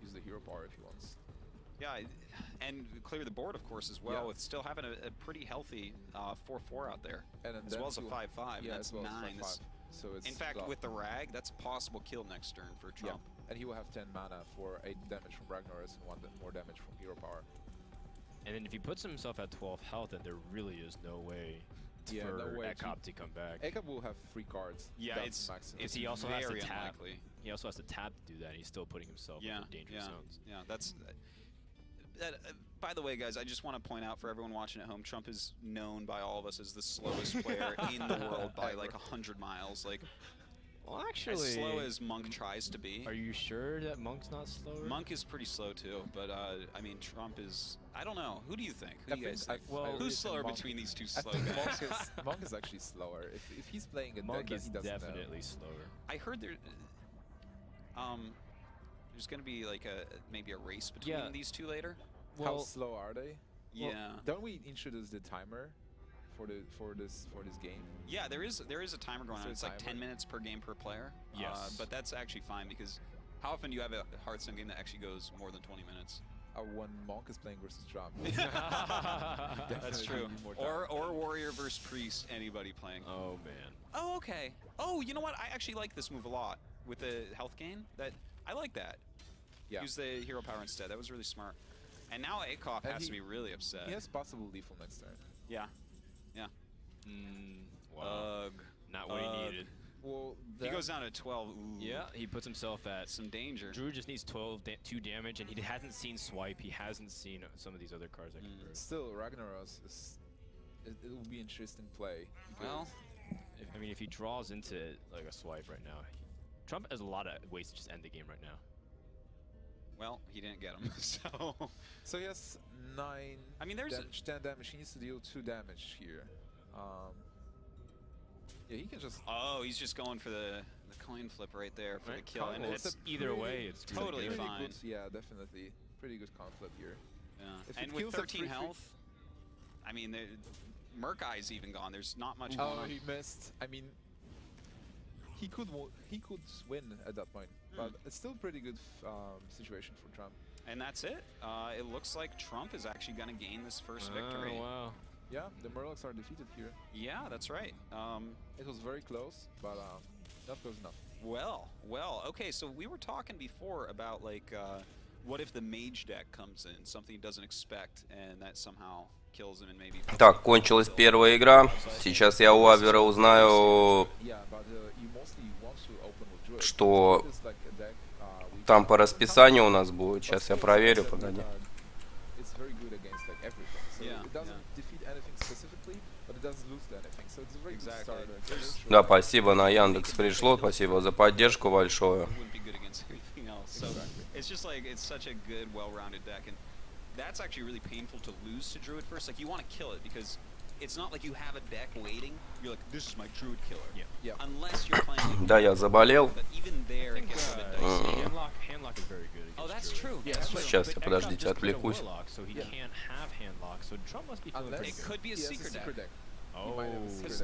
use the hero power if he wants.
Yeah, and clear the board, of course, as well, with still having a pretty healthy 4-4 out there,
and
as well as a 5-5.
Yeah,
that's 9.
So it's
in fact, with the Rag, that's a possible kill next turn for Trump.
Yeah. And he will have 10 mana for 8 damage from Ragnaros and 1 more damage from hero power.
And then if he puts himself at 12 health, then there really is no way for Ecop to come back.
Ecop will have 3 cards.
Yeah, it's
he also has to tap.
Unlikely.
He also has to tap to do that. And he's still putting himself in dangerous zones.
Yeah, that's. By the way, guys, I just want to point out for everyone watching at home, Trump is known by all of us as the slowest player in the world by like 100 miles. Like,
well, actually,
as slow as Monk tries to be.
Are you sure that Monk's not slower?
Monk is pretty slow too, but I mean, Trump is. I don't know. Who do you think? Who do you guys think? Who's slower between these two slow guys?
Monk is actually slower. If he's playing a
Monk
deck
is
that he doesn't
definitely
know.
slower.
I heard there's going to be like maybe a race between these two later.
Well, how slow are they?
Yeah.
Well, don't we introduce the timer for this game?
Yeah, there is a timer going on. It's like 10 minutes per game per player.
Yes.
But that's actually fine because how often do you have a Hearthstone game that actually goes more than 20 minutes?
When Monk is playing versus Trump.
That's true. Or Warrior versus Priest, anybody playing.
Oh man.
Oh okay. Oh, you know what? I actually like this move a lot with the health gain. I like that.
Yeah.
Use the hero power instead. That was really smart. And now Akop has to be really upset.
He has possible lethal next turn.
Yeah. Yeah.
Wow. Not what he needed.
He goes down to 12. Ooh.
Yeah, he puts himself at
some danger.
Druid just needs 2 damage, and he hasn't seen Swipe. He hasn't seen some of these other cards that can break.
Still, Ragnaros is it will be interesting play.
Well,
I mean, if he draws into like a Swipe right now, Trump has a lot of ways to just end the game right now.
Well, he didn't get him, so.
So he has 9.
I mean, there's
damage, 10 damage. He needs to deal 2 damage here. Yeah, he can just.
Oh, he's just going for the coin flip right there for the kill, and it's
either way, it's
totally
really
fine.
Good, yeah, definitely, pretty good coin flip here.
Yeah, and with 13 health, I mean, Merc Eye's even gone. There's not much going on.
He missed. I mean, he could win at that point, but it's still a pretty good situation for Trump.
And that's it. It looks like Trump is actually going to gain this first victory.
Oh, wow.
Yeah, the Murlocs are defeated here.
Yeah, that's right.
It was very close, but not close enough.
Well, okay, so we were talking before about, like, what if the mage deck comes in, something he doesn't expect, and that somehow kills him and maybe...
Так, кончилась первая игра. Сейчас я у Авера узнаю, что там по расписанию у нас будет. Сейчас я проверю, погоди. Да, спасибо, на Яндекс пришло, спасибо за поддержку большое.
It's just like, it's such a good, well-rounded deck, and that's actually really painful to lose to Druid first. Like, you want to kill it, because it's not like you have a deck waiting. You're like, this is my Druid killer.
Yeah.
Unless you're playing...
Да, я заболел.
But even there, it gets a bit dicey.
Handlock is very good.
Oh, that's true.
Сейчас я, подождите, отвлекусь.
So he can't have handlock, so Trump must be feeling
It could be a secret deck.
Oh,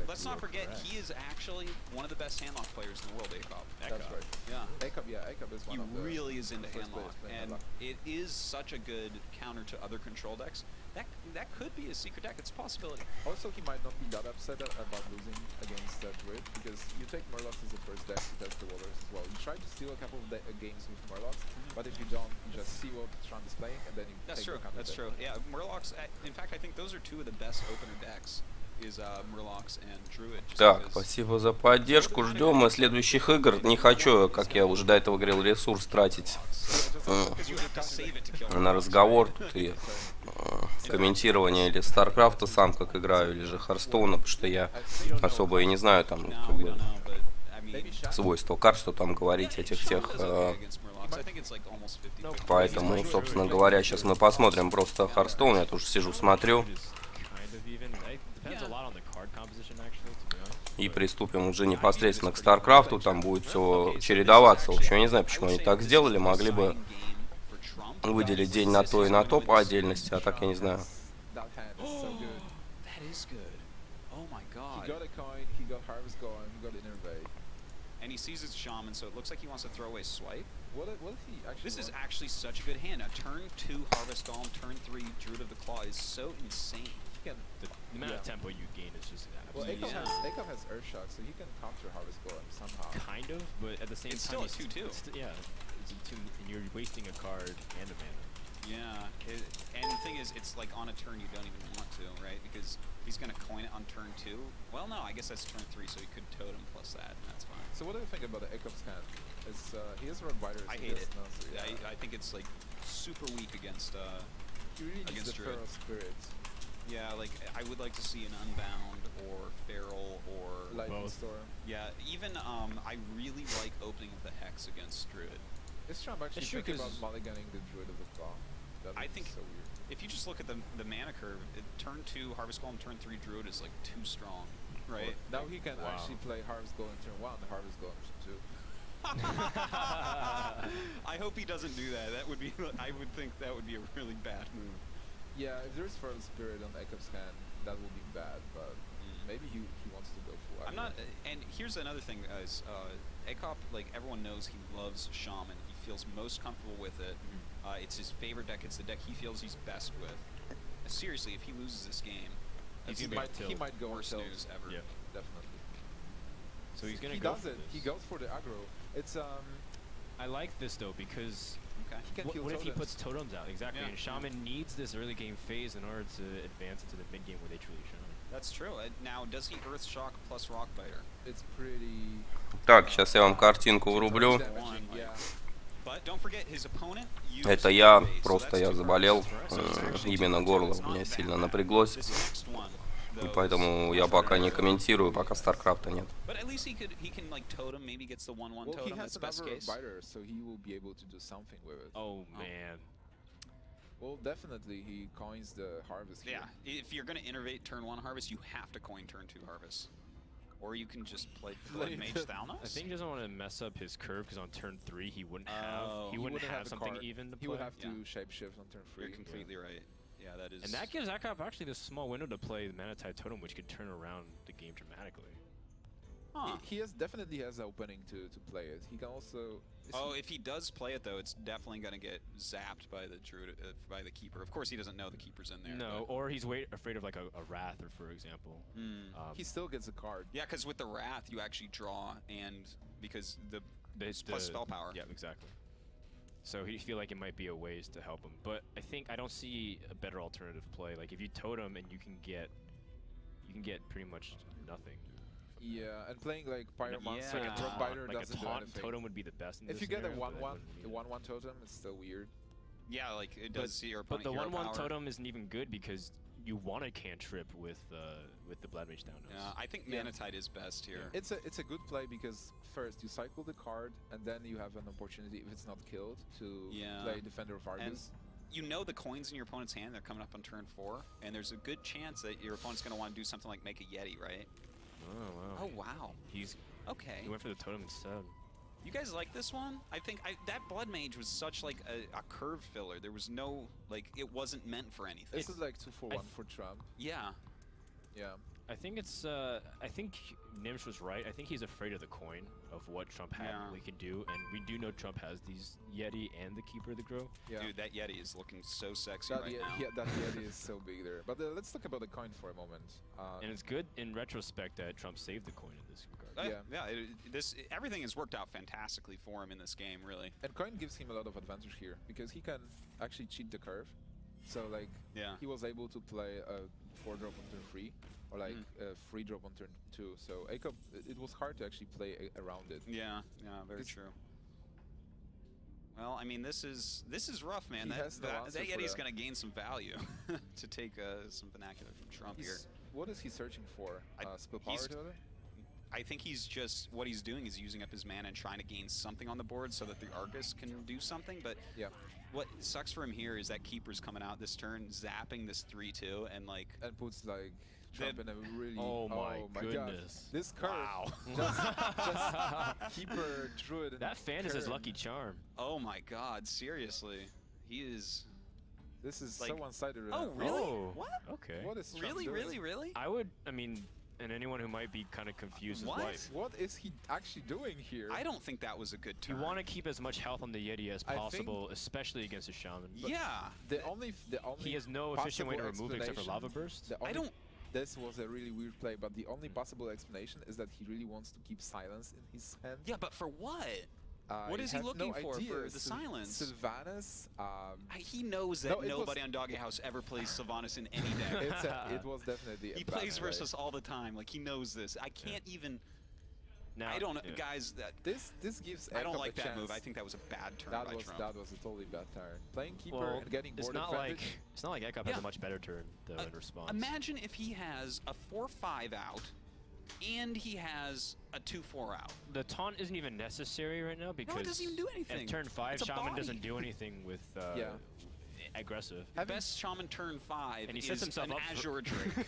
let's not forget, he is actually one of the best handlock players in the world, ACOP.
That's right.
Yeah.
ACOP is one of the...
He really is into handlock, and
handlock.
it is such a good counter to other control decks. That could be a secret deck. It's a possibility.
Also, he might not be that upset about losing against Druid, because you take Murlocs as the first deck to test the waters as well. You try to steal a couple of games with Murlocs, but if you don't, you just see what Trump is playing, and then you
That's
take
true.
the counter
That's
deck.
true. Yeah, Murlocs. In fact, I think those are two of the best opener decks. Is Murlocs and Druid.
Так, спасибо за поддержку. Ждем следующих игр. Не хочу, как я уже до этого говорил, ресурс тратить на разговор тут и комментирование или Старкрафта сам как играю, или же Харстоуна, потому что я особо и не знаю там как бы свойства карт, что там говорить этих всех. Поэтому, собственно говоря, сейчас мы посмотрим просто Харстоун. Я тоже сижу, смотрю. И приступим уже непосредственно к Старкрафту. Там будет все чередоваться. В общем, я не знаю, почему они так сделали. Могли бы выделить день на то и на то по отдельности, а так я не знаю.
And he sees his shaman, so it looks like he wants to throw away swipe. This is actually such a good hand. Now, turn 2 Harvest Golem, turn 3 Druid of the Claw is so insane.
The amount of tempo you gain is just
absolutely. Well, ACOP has Earthshock, so he can counter Harvest Golem somehow.
Kind of, but at the same time,
it's still a 2/2.
Yeah, it's a 2, and you're wasting a card and a mana.
Yeah, and the thing is, it's like on a turn you don't even want to, right? Because he's going to coin it on turn 2. Well, no, I guess that's turn 3, so he could totem plus that, and that's fine.
So what do you think about the ACOP's hand? He has Rogue Biters.
I hate it. I think it's like super weak against against
the Feral Spirits.
Yeah, like I would like to see an Unbound or Feral or
Lightning Storm.
Yeah, even I really like opening up the Hex against Druid.
Is Trump actually thinking about mulliganing the Druid of the Claw?
I think
so weird.
If you just look at the mana curve, turn 2 Harvest Golem, turn 3 Druid is like too strong, right?
Now he can actually play Harvest Golem turn 1, Harvest Golem turn 2.
I hope he doesn't do that. That would be. I would think that would be a really bad move.
Yeah, if there's Feral Spirit on ACOP's hand, that would be bad. But maybe he wants to go full.
I'm not. And here's another thing, guys. ACOP, like everyone knows, he loves Shaman. He feels most comfortable with it. It's his favorite deck. It's the deck he feels he's best with. Seriously, if he loses this game,
he might go
worst news ever.
Yeah,
definitely.
So he's gonna
go. He does it. He goes for the aggro. It's
I like this though because what if he puts totems out? Exactly.
Yeah.
And Shaman needs this early game phase in order to advance into the mid game where they truly shine.
That's true. Now, does he Earth Shock plus Rock Biter?
It's pretty.
Так, сейчас я вам картинку врублю.
But don't forget, his opponent used
Это я,
base, so
просто
that's
я
two
заболел,
cards.
именно горло у меня сильно напряглось,
This next one,
и
those-
поэтому я пока не комментирую, пока Старкрафта нет.
But at least he can like totem, maybe gets the 1/1
Well, he
totem.
has
That's best
another
case.
biter, so he will be able to do something with it.
Oh man.
Well, definitely he coins the harvest here.
Yeah, if you're gonna innervate turn 1 harvest, you have to coin turn 2 harvest. Or you can just play Blood Mage Thalnos.
I think he doesn't want to mess up his curve because on turn 3 he wouldn't have
He
wouldn't have
the
something
card.
even to play.
He would have
Yeah.
to shapeshift on turn 3.
You're completely right. Yeah, that is.
And that gives Akop actually this small window to play the Manatide Totem, which could turn around the game dramatically.
Huh.
He definitely has the opening to play it. He can also.
Oh, if he does play it though, it's definitely gonna get zapped by the druid, by the keeper. Of course, he doesn't know the keeper's in there.
No, or he's afraid of like a Wrather, for example.
He still gets a card.
Yeah, because with the Wrath, you actually draw, and because it's plus spell power.
Yeah, exactly. So he feel like it might be a ways to help him, but I don't see a better alternative play. Like if you totem and you can get pretty much nothing.
Yeah, and playing like Pyromancer
Yeah.
and Rock Biter
Like a
doesn't do
taunt
anything.
totem would be the best in
If
this
you get a
scenario, but
1/1,
it wouldn't
the
be-
1/1 totem, it's still weird.
Yeah, like it does see your
But
opponent
the
hero
1/1
power.
totem isn't even good because you want a cantrip with the Blood Mage Thalnos.
Yeah, I think
Yeah.
Manatide is best here.
It's a good play because first you cycle the card and then you have an opportunity if it's not killed to
Yeah.
play Defender of Argus.
You know the coins in your opponent's hand, they're coming up on turn 4, and there's a good chance that your opponent's going to want to do something like make a Yeti, right?
Oh wow.
Oh, wow. Okay.
He went for the totem instead.
You guys like this one? I think that Blood Mage was such like a curve filler. There was no, like, it wasn't meant for anything.
This is like 2 for 1 for Trump.
Yeah.
Yeah.
I think it's I think Nimsh was right. I think he's afraid of the coin of what Trump we can do, and we do know Trump has these Yeti and the Keeper of the Grove.
Yeah.
Dude, that Yeti is looking so sexy
That,
right now.
yeah, that Yeti is so big there. But let's talk about the coin for a moment.
And it's good in retrospect that Trump saved the coin in this regard.
Everything has worked out fantastically for him in this game, really.
And coin gives him a lot of advantage here because he can actually cheat the curve. So like, he was able to play a 4-drop on turn 3, or like a 3-drop on turn 2. So Akop, it was hard to actually play around it.
Yeah, very true. Well, I mean, this is rough, man. That Yeti's gonna gain some value to take some vernacular from Trump here.
What is he searching for? Spell power totem?
I think he's just, what he's doing is using up his mana and trying to gain something on the board so that the Argus can do something, but what sucks for him here is that Keeper's coming out this turn, zapping this 3/2, and like...
And puts like Trump in a really...
Oh my goodness.
God. This curve, just Keeper, Druid, and
that fan is his lucky charm.
Oh my god, seriously. He is...
This is
like,
so one-sided.
Oh, really?
Oh,
what?
Okay.
What is Trump doing?
Really?
I mean, and anyone who might be kind of confused is life.
What is he actually doing here?
I don't think that was a good turn.
You want to keep as much health on the Yeti as possible, especially against a Shaman.
Yeah.
The only
he has no efficient way to remove it except for Lava Burst.
This was a really weird play, but the only possible explanation is that he really wants to keep silence in his hand.
Yeah, but for what? What is he looking for the silence?
Sylvanas.
He knows that nobody on Doggy House ever plays Sylvanas in any deck.
It was definitely a
he plays versus all the time. Like, he knows this. I can't even... Now, I don't know, guys.
This gives.
I don't like that move. I think that was a bad turn by Trump.
That was a totally bad turn. Playing Keeper and getting board advantage.
It's not like Akop has a much better turn though in response.
Imagine if he has a 4/5 out, and he has a 2/4 out.
The taunt isn't even necessary right now because
it doesn't even do anything.
At turn 5, Shaman doesn't do anything with aggressive.
Best Shaman turn 5
and he
is
sets himself up
Azure Drake.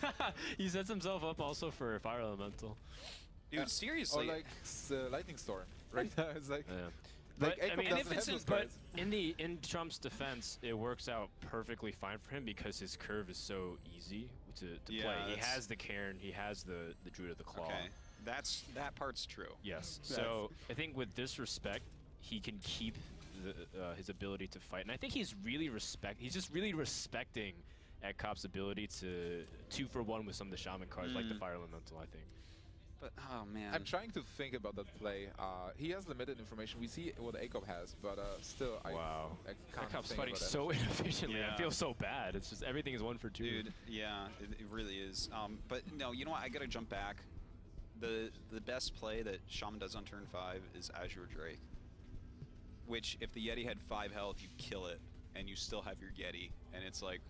He sets himself up also for Fire Elemental.
Dude, seriously.
Or like Lightning Storm. Right now, it's like.
Yeah.
Like,
but, I mean,
but
in Trump's defense, it works out perfectly fine for him because his curve is so easy to play. He has the Cairn, he has the Druid of the Claw.
Okay, that part's true.
Yes. So I think with this respect, he can keep his ability to fight, and I think he's just really respecting Akop's ability to 2-for-1 with some of the Shaman cards, like the Fire Elemental. I think.
But, oh man.
I'm trying to think about that play. He has limited information. We see what Akop has, but still, I can't
Akop's
think
fighting
about
so inefficiently. I feel so bad. It's just everything is 1 for 2.
Dude, yeah, it really is. But no, you know what? I gotta jump back. the best play that Shaman does on turn 5 is Azure Drake. Which, if the Yeti had 5 health, you kill it, and you still have your Yeti, and it's like,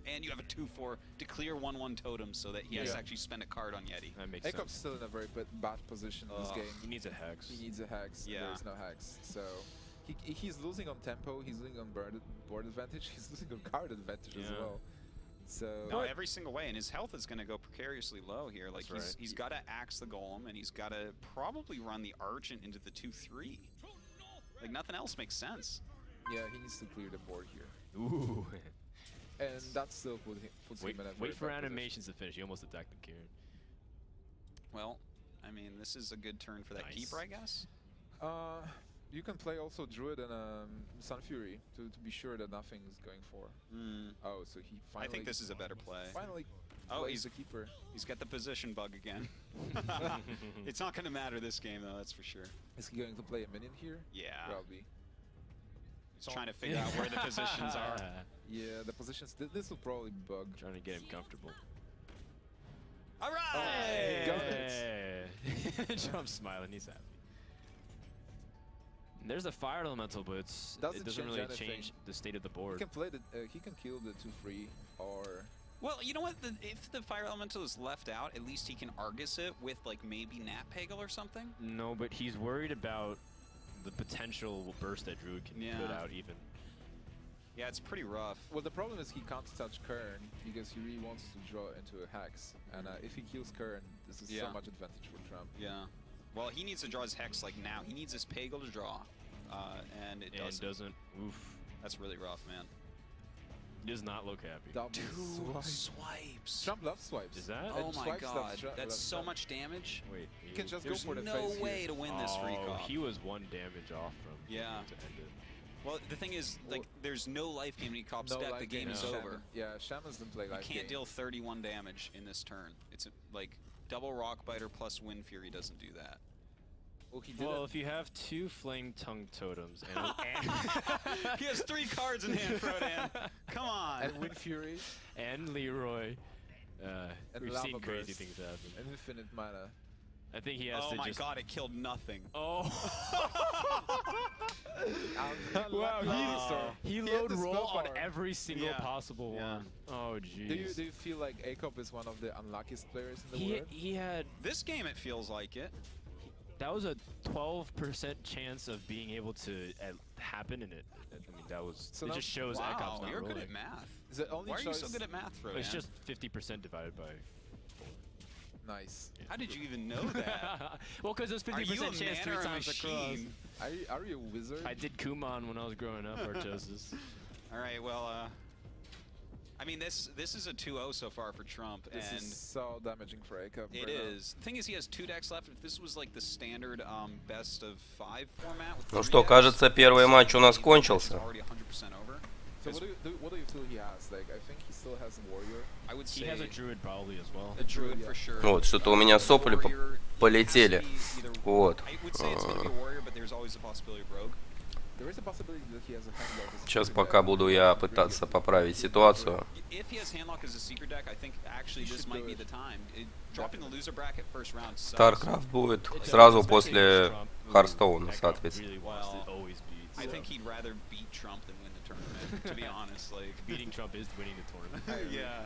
and you have a 2/4 to clear 1/1 totem, so that he has to actually spend a card on Yeti.
That makes
Akop's
sense.
still in a very bad position in this game.
He needs a hex.
He needs a hex.
Yeah.
There's no hex, so he's losing on tempo. He's losing on board advantage. He's losing on card advantage as well. So
no, every single way, and his health is going to go precariously low here. Like
That's
he's got to axe the golem, and he's got to probably run the archant into the 2/3. Like nothing else makes sense.
yeah, he needs to clear the board here,
Ooh.
and that still puts him in a very
Wait for
bad
animations to finish. You almost attacked the Kieran.
Well, I mean, this is a good turn for that keeper, I guess.
position. You can play also Druid and Sun Fury to be sure that nothing is going for. Oh, so he finally.
I think this is a better play.
Finally.
Oh,
He's a keeper.
He's got the position bug again. It's not going to matter this game, though, that's for sure.
Is he going to play a minion here?
Yeah.
Probably.
He's trying to figure out where the positions are.
Yeah, the positions. This will probably bug.
Trying to get him comfortable.
All right!
He got
Hey. Trump's smiling. He's happy. There's a fire elemental, but it doesn't really change the state of the board.
He can play the. He can kill the 2/3 or.
Well, you know what? If the fire elemental is left out, at least he can Argus it with like maybe Nat Peggle or something.
No, but he's worried about the potential burst that Druid can put out even.
Yeah, it's pretty rough.
Well, the problem is he can't touch Kern because he really wants to draw into a hex, and if he kills Kern, this is so much advantage for Trump.
Yeah. Well, he needs to draw his hex like now. He needs his Peggle to draw, and it doesn't.
Oof.
That's really rough, man.
He does not look happy.
Double
Swipes.
Trump loves swipes.
Is that?
Oh my
swipes
god,
love
that's so much damage.
Wait.
He can just
There's
go for the
no
face
way
here.
to win this free
Oh,
cop.
he was 1 damage off from to end it.
Well, the thing is, like, there's no life game in any cop's deck. The game is over.
Yeah, Shaman's didn't play life
You can't deal 31 damage in this turn. It's like double Rock Biter plus Wind Fury doesn't do that.
Well, he did
Well, if you have 2 Flame Tongue Totems and
he has 3 cards in hand, Frodan. Come on.
And Wind Fury.
and Leroy,
And
we've
Lava
seen crazy
Burst.
things happen.
And infinite mana.
I think he has
Oh
to
my
just.
god, it killed nothing.
Oh.
Wow,
He
had
load
the
roll
spell
on
power.
every single
Yeah.
possible one. Oh jeez.
Do you feel like Akop is one of the unluckiest players in the world?
He had.
This game, it feels like it.
That was a 12% chance of being able to happen in it. I mean, that was.
So
it
now-
just shows
Wow,
Akop's not
you're
rolling.
good at math.
Is it only
Why are you
choice?
so good at math, Frodan?
It's just 50% divided by.
Nice.
How did you even know that?
Well, because it's
Are you
50%
a
chance
man
3
or a
times across.
machine?
Are you a wizard?
I did Kumon when I was growing up, Artosis.
All right, well, I mean, this is a 2-0 so far for Trump,
This
and
is so damaging for Akop.
it is. The thing is, he has 2 decks left. If this was like the standard best of 5 format with
Ну
3
что,
decks,
кажется, первый матч у нас
it's
кончился.
already 100% over.
So what do you feel he has? Like, I think he still has a warrior.
I would say
He has a Druid probably as well.
a druid for sure.
Вот, что-то у меня сопли
Warrior,
полетели.
it has to be either-
Вот.
I would say it's going to be a warrior, but there's always a possibility of rogue.
There is a possibility that he has a handlock as a
Сейчас
secret
пока
deck.
буду я пытаться поправить ситуацию.
If he has handlock as a secret deck, I think actually
You
this
should
might
do
be
it.
the time. Dropping the loser bracket first round sucks.
StarCraft будет сразу после Харстоуна, соответственно.
Really wants to always beat.
I think he'd rather beat Trump than win the tournament, to be honest. Like
Beating Trump is winning the tournament.
yeah.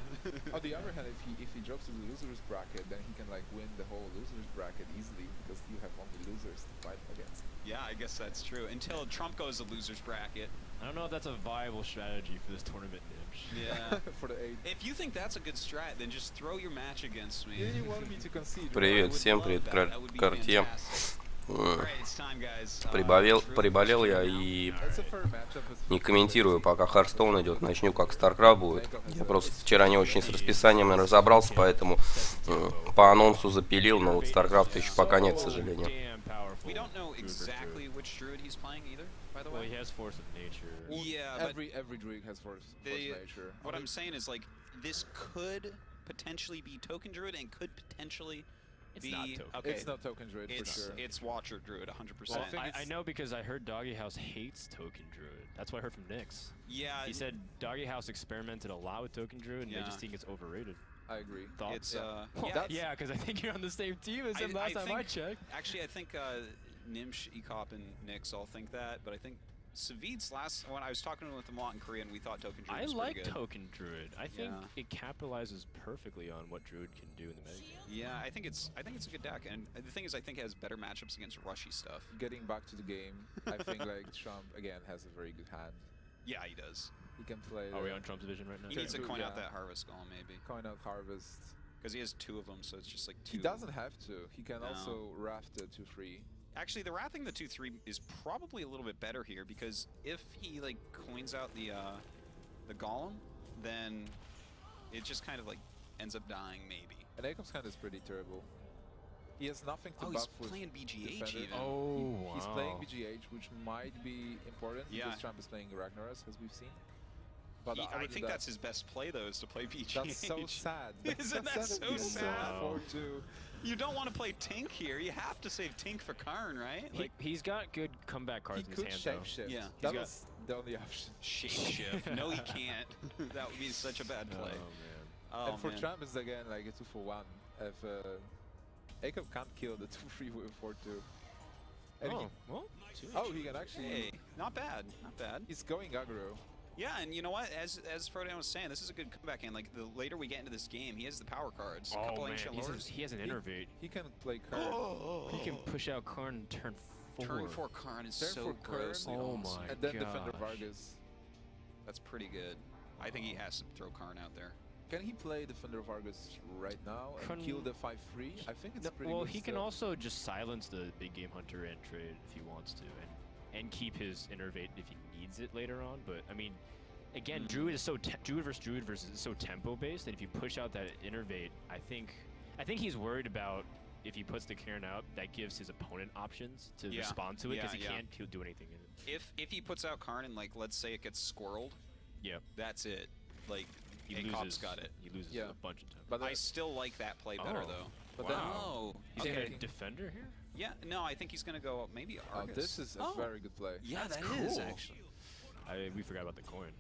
On the other hand, if he drops to the losers bracket, then he can like win the whole losers bracket easily because you have only losers to fight against.
Yeah, I guess that's true. Until Trump goes to losers bracket.
I don't know if that's a viable strategy for this tournament, Nimsh.
Yeah.
For the 8.
If you think that's a good strat, then just throw your match against me.
You wanted me to concede.
Привет
I would
всем,
love
привет
that. That would be
Карте.
fantastic. Alright, it's time, guys.
Приболел я и
That's a fair matchup.
не комментирую, пока Харстоун идет. Начну, как StarCraft будет. Я просто вчера не очень с расписанием разобрался, поэтому по анонсу запилил, но вот StarCraft еще пока нет, к сожалению.
We don't know exactly which druid he's playing either, by the
Well,
way.
he has Force of Nature.
Yeah, but
Every druid has force nature.
what I'm saying is like this could potentially be token druid and could potentially
It's
be
not token.
okay.
It's not token druid for sure.
It's Watcher druid 100%.
Well,
I know because I heard Doggy House hates Token Druid. That's what I heard from Nyx.
Yeah,
He said Doggy House experimented a lot with Token Druid and they
Yeah.
just think it's overrated.
I agree.
Thoughts?
It's
yeah, because I think you're on the same team as him last time I checked.
Actually, I think Nimsh, Ekop, and Nix all think that, but I think Savid's when I was talking with him a lot in Korea, and we thought Token Druid was pretty good.
I like Token Druid. I think it capitalizes perfectly on what Druid can do in the metagame.
Yeah, I think it's a good deck, and the thing is, I think it has better matchups against rushy stuff.
Getting back to the game, I think like Trump again has a very good hand.
Yeah, he does.
He can play.
Are we on Trump's division right now?
He needs to coin out that Harvest Golem, maybe.
Coin out Harvest.
Because he has 2 of them, so it's just like 2.
He doesn't have to. He can also raft the 2/3.
Actually, the wrathing the 2/3 is probably a little bit better here, because if he like coins out the golem, then it just kind of like ends up dying, maybe.
And Akop's hand is pretty terrible. He has nothing to buff
he's playing BGH
defender.
even.
He's playing BGH, which might be important because Trump is playing Ragnaros, as we've seen. But
I think that's his best play, though, is to play BGH.
That's so sad.
Isn't that so sad?
4-2.
You don't want to play Tink here. You have to save Tink for Karn, right?
He's got good comeback cards in his hand,
He could shapeshift.
Yeah.
That was the only option.
Shapeshift. No, he can't. That would be such a bad play.
Oh, man.
Oh,
and for Trump, it's again like a 2-for-1. If Akop can't kill the 2-3 with 4-2. And he can actually...
Hey, not bad. Not bad.
He's going aggro.
Yeah, and you know what? As Frodan was saying, this is a good comeback hand. Like, the later we get into this game, he has the power cards.
Oh, man. He has an Innervate.
He can play Karn.
He can push out Karn turn 4.
Turn 4 Karn is so gross.
Oh, my
And then Defender Vargas.
That's pretty good. I think he has to throw Karn out there.
Can he play Defender Vargas right now and kill the 5-3? I think it's pretty good.
Well, he can also just silence the big game hunter and trade if he wants to, and keep his Innervate if he needs it later on. But I mean, again, Druid is so Druid versus is so tempo based that if you push out that Innervate, I think he's worried about if he puts the Karn out, that gives his opponent options to respond to it because he can't do anything in it.
If he puts out Karn and like let's say it gets squirreled, that's it. Like Akop's got it.
He loses a bunch of time.
But I still like that play better though.
But
he's gonna defender here?
Yeah, no, I think he's gonna go maybe Argus.
This is a very good play.
Yeah,
that's
cool.
Is actually. We forgot about the coin.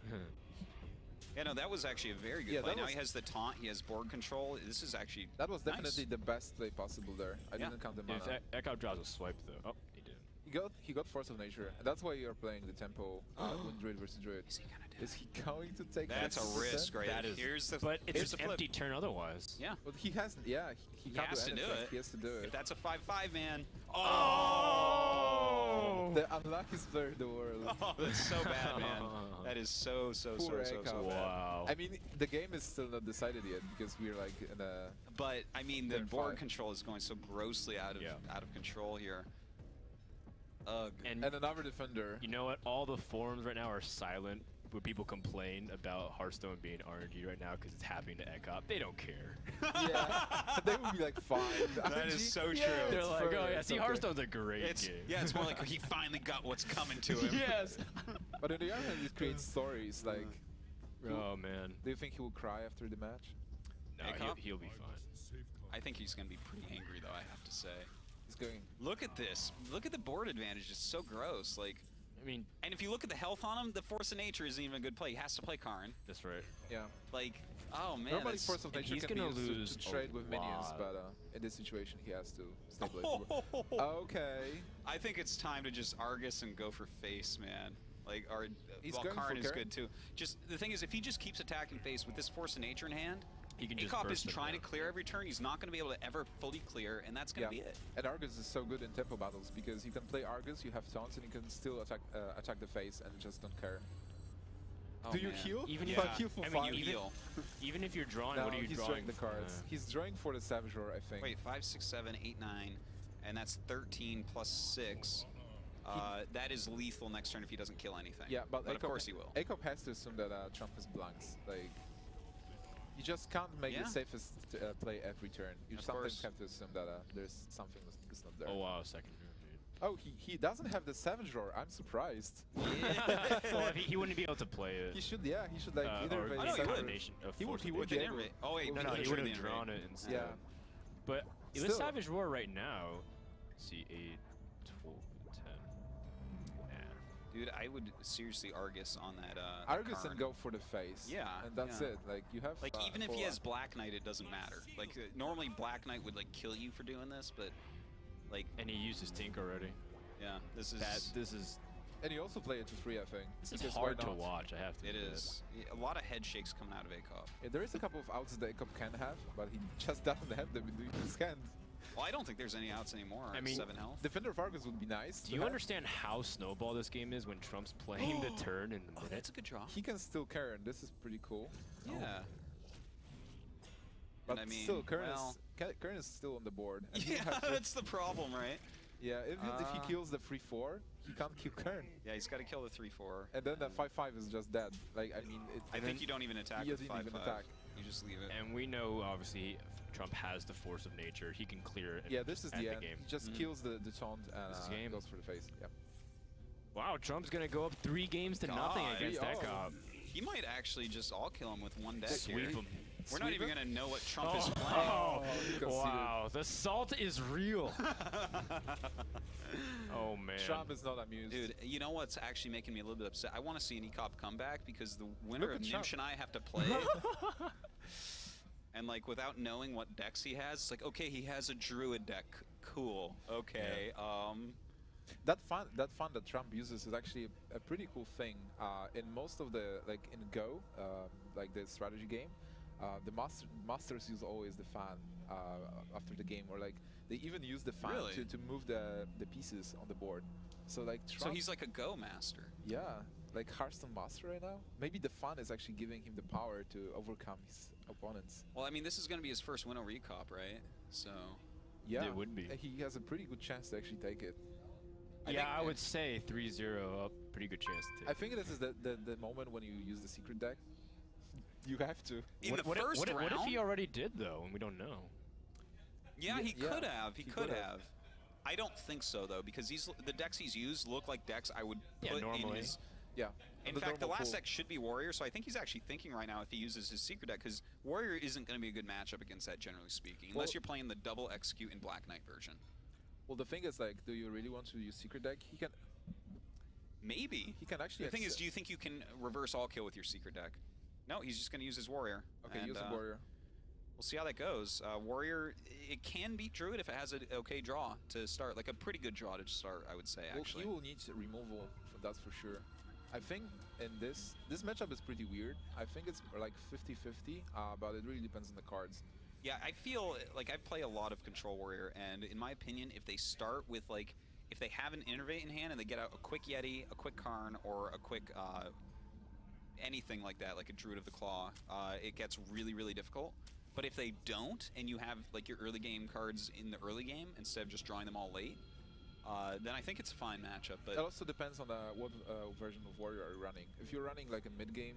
Yeah, no, that was actually a very good play. Now he has the taunt, he has board control. This is actually
was definitely the best play possible there. I didn't count the mana.
If Ekop draws a swipe though. Oh, he did.
He got Force of Nature, and that's why you're playing the tempo when Druid versus Druid.
Is he gonna do
Is he going to take
That's a risk, right?
That is.
Here's the
but it's an empty turn otherwise.
Yeah.
But he hasn't. Yeah, he can't
has
do
to do
anything.
it.
He has to do it.
If that's a 5-5, man.
Oh!
The unluckiest player in the world.
Oh, that's so bad, man. That is so bad.
Wow.
I mean, the game is still not decided yet because we're like in a.
But I mean, the board control is going so grossly out of control here.
And another defender.
You know what? All the forums right now are silent when people complain about Hearthstone being RNG right now because it's happening to Ekop. They don't care.
Yeah, they would be like, fine.
That is so true.
They're like, oh yeah, see, Hearthstone's a great game.
Yeah, it's more like he finally got what's coming to him.
Yes.
But on the other hand, it creates stories like.
Oh man.
Do you think he will cry after the match?
No, he'll be fine.
I think he's going to be pretty angry though, I have to say.
He's going.
Look at this. Look at the board advantage. It's so gross. Like,
I mean,
and if you look at the health on him, the Force of Nature isn't even a good play. He has to play Karn.
That's right.
Yeah.
Like, oh man.
Normally, Force of Nature can be used to trade with minions,
lot.
but in this situation, he has to stay playable. Okay.
I think it's time to just Argus and go for face, man. Like, or
He's
well,
going
Karn
for
is
Karn.
good too. Just the thing is, if he just keeps attacking face with this Force of Nature in hand,
he can just
Ekop is
burst
trying to clear every turn. He's not going to be able to ever fully clear, and that's going to be it.
And Argus is so good in tempo battles because you can play Argus, you have taunts, and you can still attack the face and just don't care.
Oh,
Do you
man.
heal?
Even
if
if
I heal for
I mean,
5.
you heal.
Even if you're drawing, what are you
he's
drawing?
the cards. He's drawing for the Savage Roar, I think.
Wait, 5, 6, 7, 8, 9, and that's 13 plus 6. That is lethal next turn if he doesn't kill anything.
Yeah, but
of course he will.
Akop has to assume that Trump is blanks. Like, you just can't make the safest play every turn. You sometimes have to assume that there's something that's not there.
Oh wow, second turn, dude.
Oh, he doesn't have the Savage Roar. I'm surprised.
Yeah. Well, he wouldn't be able to play it.
He should like either
he would
be able to.
Oh wait,
no, he would have drawn it instead.
Yeah.
But with Savage Roar right now, let's see, 8, 12, 10.
Dude, I would seriously Argus on that.
Argus
Karn.
and go for the face.
Yeah,
and that's it. Like you have.
Like even if he has Black Knight, it doesn't matter. Like normally Black Knight would like kill you for doing this, but like.
And he used his Tink already.
Yeah, this is.
This is.
And you also play it to 3, I think.
This is hard to watch. I have to.
It is. Yeah, a lot of head shakes coming out of ACOP.
Yeah, there is a couple of outs that ACOP can have, but he just doesn't have them in his hand.
Well, I don't think there's any outs anymore. I mean, 7 health.
Defender of Argus would be nice.
Do you understand how snowball this game is when Trump's playing the turn in the minute?
Oh, that's a good draw.
He can still Karen. This is pretty cool.
Yeah.
But
I mean,
still, Karen is still on the board. And
yeah, that's the problem, right?
Yeah, even if he kills the 3-4, he can't kill Kern.
Yeah, he's got to kill the 3-4.
And then that 5-5 is just dead. Like, I mean,
I think you don't even attack with 5-5. You just leave it.
And we know, obviously, Trump has the force of nature. He can clear it.
Yeah, this is the end.
Game.
He just kills the taunt and goes for the face. Yep.
Wow, Trump's going to go up 3 games to nothing against that cop.
He might actually just all-kill him with one deck
Sweep
here.
him.
We're not even going to know what Trump is playing.
Wow, the salt is real. Oh, man.
Trump is not amused.
Dude, you know what's actually making me a little bit upset? I want to see an ECOP comeback because the winner of Nimsh and I have to play. And, like, without knowing what decks he has, it's like, okay, he has a Druid deck. Cool. Okay.
Yeah. That fun that Trump uses is actually a pretty cool thing. In most of the, like in Go, like the strategy game, the masters use always the fan after the game, or like they even use the fan to move the pieces on the board. So like Trump,
so he's like a Go master.
Yeah, like Hearthstone master right now. Maybe the fan is actually giving him the power to overcome his opponents.
Well, I mean, this is going to be his first win over ECOP, right? So
yeah,
it would be.
He has a pretty good chance to actually take it.
I would say 3-0 up, pretty good chance to take.
I think this is the moment when you use the secret deck. You have to.
In the first round?
What if he already did, though, and we don't know?
Yeah, he could have. He could have. I don't think so, though, because the decks he's used look like decks I would put in his...
Yeah.
In fact, the last deck should be Warrior, so I think he's actually thinking right now if he uses his secret deck, because Warrior isn't going to be a good matchup against that, generally speaking, unless you're playing the double execute in Black Knight version.
Well, the thing is, like, do you really want to use secret deck? He can...
Maybe.
He can actually...
The thing is, do you think you can reverse all kill with your secret deck? No, he's just going to use his Warrior.
Okay, use the Warrior.
We'll see how that goes. Warrior, it can beat Druid if it has an okay draw to start, like a pretty good draw to start, I would say, actually.
Well, he will need removal, that's for sure. I think in this matchup is pretty weird. I think it's like 50-50, but it really depends on the cards.
Yeah, I feel like I play a lot of Control Warrior, and in my opinion, if they start with like, if they have an Innervate in hand and they get out a quick Yeti, a quick Karn, or a quick anything like that, like a Druid of the Claw, it gets really, really difficult. But if they don't, and you have like your early game cards in the early game instead of just drawing them all late, then I think it's a fine matchup. But
it also depends on what version of Warrior are you running. If you're running like a mid game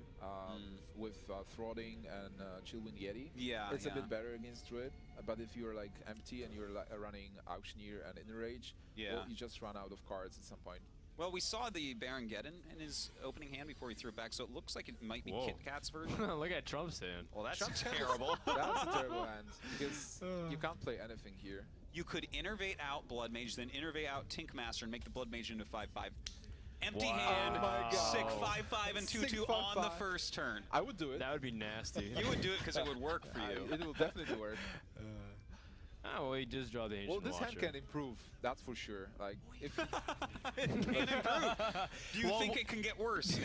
with Throttling and Chillwind Yeti, it's a bit better against Druid. But if you're like empty and you're running Auctioneer and Enrage, well, you just run out of cards at some point.
Well, we saw the Baron Geddon in his opening hand before he threw it back, so it looks like it might be Kit Kat's version.
Look at Trump's hand.
Well, that's terrible.
That's a terrible hand, because you can't play anything here.
You could Innervate out Blood Mage, then Innervate out Tink Master, and make the Blood Mage into 5/5. Empty hand, sick 5/5 and 2/2 on the first turn.
I would do it.
That would be nasty.
You would do it because it would work for you.
It will definitely work.
Oh, well, he just draw the Ancient
Well, this
Watcher.
hand can improve, that's for sure. Like, if
it can improve. Do you think it can get worse?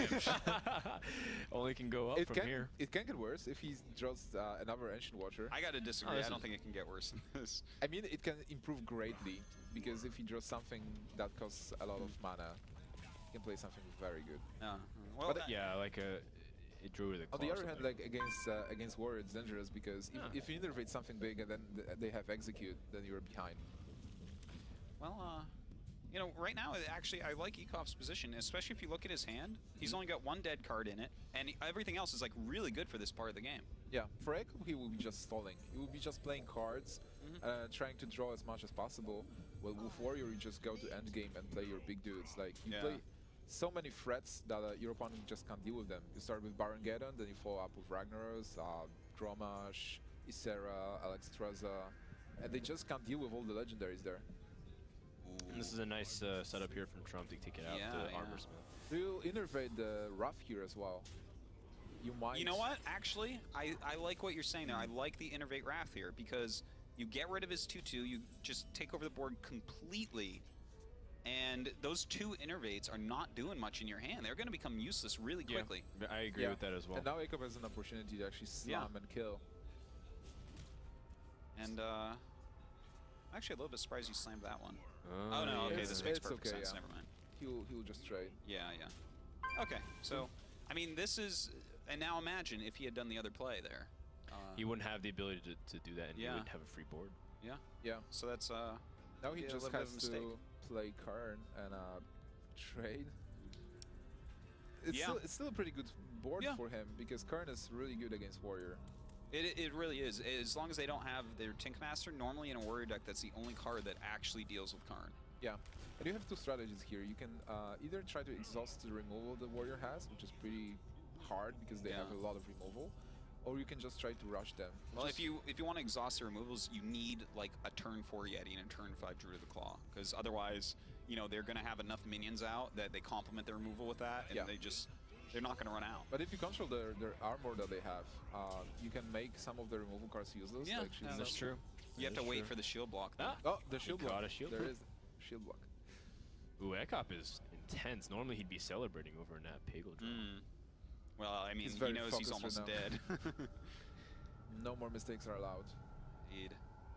Only can go up from here.
It can get worse if he draws another Ancient Watcher.
I gotta disagree. I don't think it can get worse than this.
I mean, it can improve greatly, because if he draws something that costs a lot of mana, he can play something very good.
Well,
yeah, like a... It drew with a claw.
On the other hand, like against Warrior, it's dangerous because if you innervate something big and then they have execute, then you're behind.
Well, you know, right now, actually, I like ECOP's position, especially if you look at his hand. He's only got one dead card in it, and everything else is like really good for this part of the game.
Yeah, for Echo, he will be just stalling. He will be just playing cards, trying to draw as much as possible. Well, with Warrior, you just go to endgame and play your big dudes. Like you play so many threats that your opponent just can't deal with them. You start with Baron Geddon, then you follow up with Ragnaros, Dromash, Ysera, Alexstrasza, and they just can't deal with all the legendaries there.
And this is a nice setup here from Trump to take it out the armor smith.
Do you innervate the rough here as well? You might.
You know what? Actually, I like what you're saying there. I like the innervate Wrath here because you get rid of his 2/2, you just take over the board completely, and those 2 innervates are not doing much in your hand. They're going to become useless really quickly.
Yeah, I agree with that as well.
And now Jacob has an opportunity to actually slam and kill.
And I'm actually a little bit surprised you slammed that one. Oh no, okay, this makes perfect sense. Never mind.
He'll just trade.
Yeah. Okay, so I mean, this is, and now imagine if he had done the other play there.
He wouldn't have the ability to do that, and he wouldn't have a free board.
Yeah.
So that's
now he just has to play Karn and trade. It's still a pretty good board for him because Karn is really good against Warrior.
It really is. As long as they don't have their Tinkmaster, normally in a Warrior deck, that's the only card that actually deals with Karn.
Yeah, and you have 2 strategies here. You can either try to exhaust the removal the Warrior has, which is pretty hard because they have a lot of removal, or you can just try to rush them.
Well, if you want to exhaust the removals, you need like a turn 4 Yeti and a turn 5 Druid of the Claw, because otherwise, you know, they're going to have enough minions out that they complement their removal with that, and they're not going to run out.
But if you control their armor that they have, you can make some of the removal cards useless.
Yeah,
like
that's true.
You have to wait for the shield block.
Oh, the shield block.
Got a shield
there
block.
is shield block.
Ooh, Ekop is intense. Normally he'd be celebrating over in that Pagel draw.
Well, I mean, he knows he's almost dead.
No more mistakes are allowed.
Indeed.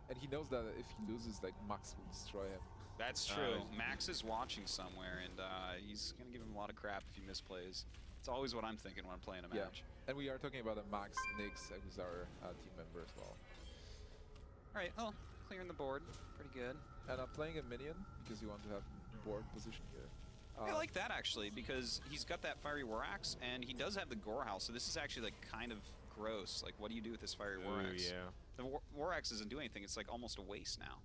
And he knows that if he loses, like, Max will destroy him.
That's true. Max is watching somewhere, and he's going to give him a lot of crap if he misplays. It's always what I'm thinking when I'm playing a match.
And we are talking about a Max Nix, who's our team member as well.
All right, well, clearing the board. Pretty good.
And I'm playing a minion because you want to have board position here.
I like that, actually, because he's got that Fiery War Axe, and he does have the Gore House, so this is actually, like, kind of gross. Like, what do you do with this Fiery War Axe?
Yeah.
The War Axe doesn't do anything. It's, like, almost a waste now.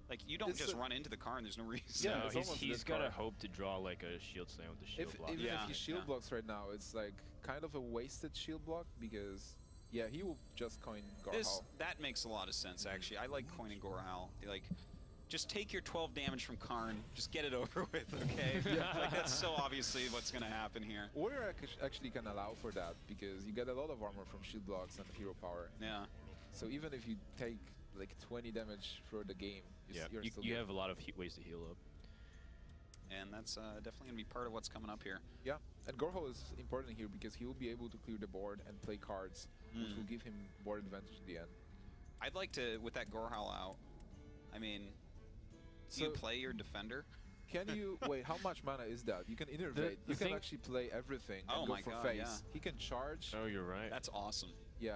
Like, you don't just run into the car and there's no reason.
Yeah, no, he's got to hope to draw, like, a shield slam with the shield block.
Even if he shield blocks right now, it's, like, kind of a wasted shield block because, yeah, he will just coin Gorhal.
That makes a lot of sense, actually. I like coining Gorhal. Like, just take your 12 damage from Karn, just get it over with, okay? Like, that's so obviously what's going to happen here.
Warrior actually can allow for that because you get a lot of armor from shield blocks and hero power.
Yeah.
So even if you take like 20 damage for the game,
you have a lot of ways to heal up.
And that's definitely going to be part of what's coming up here.
Yeah, and Gorhal is important here because he will be able to clear the board and play cards, which will give him board advantage at the end.
I'd like to, with that Gorhal out, I mean, do you play your defender?
Can you, wait, how much mana is that? You can innervate. You can actually play everything and go for face. He can charge.
Oh, you're right.
That's awesome.
Yeah.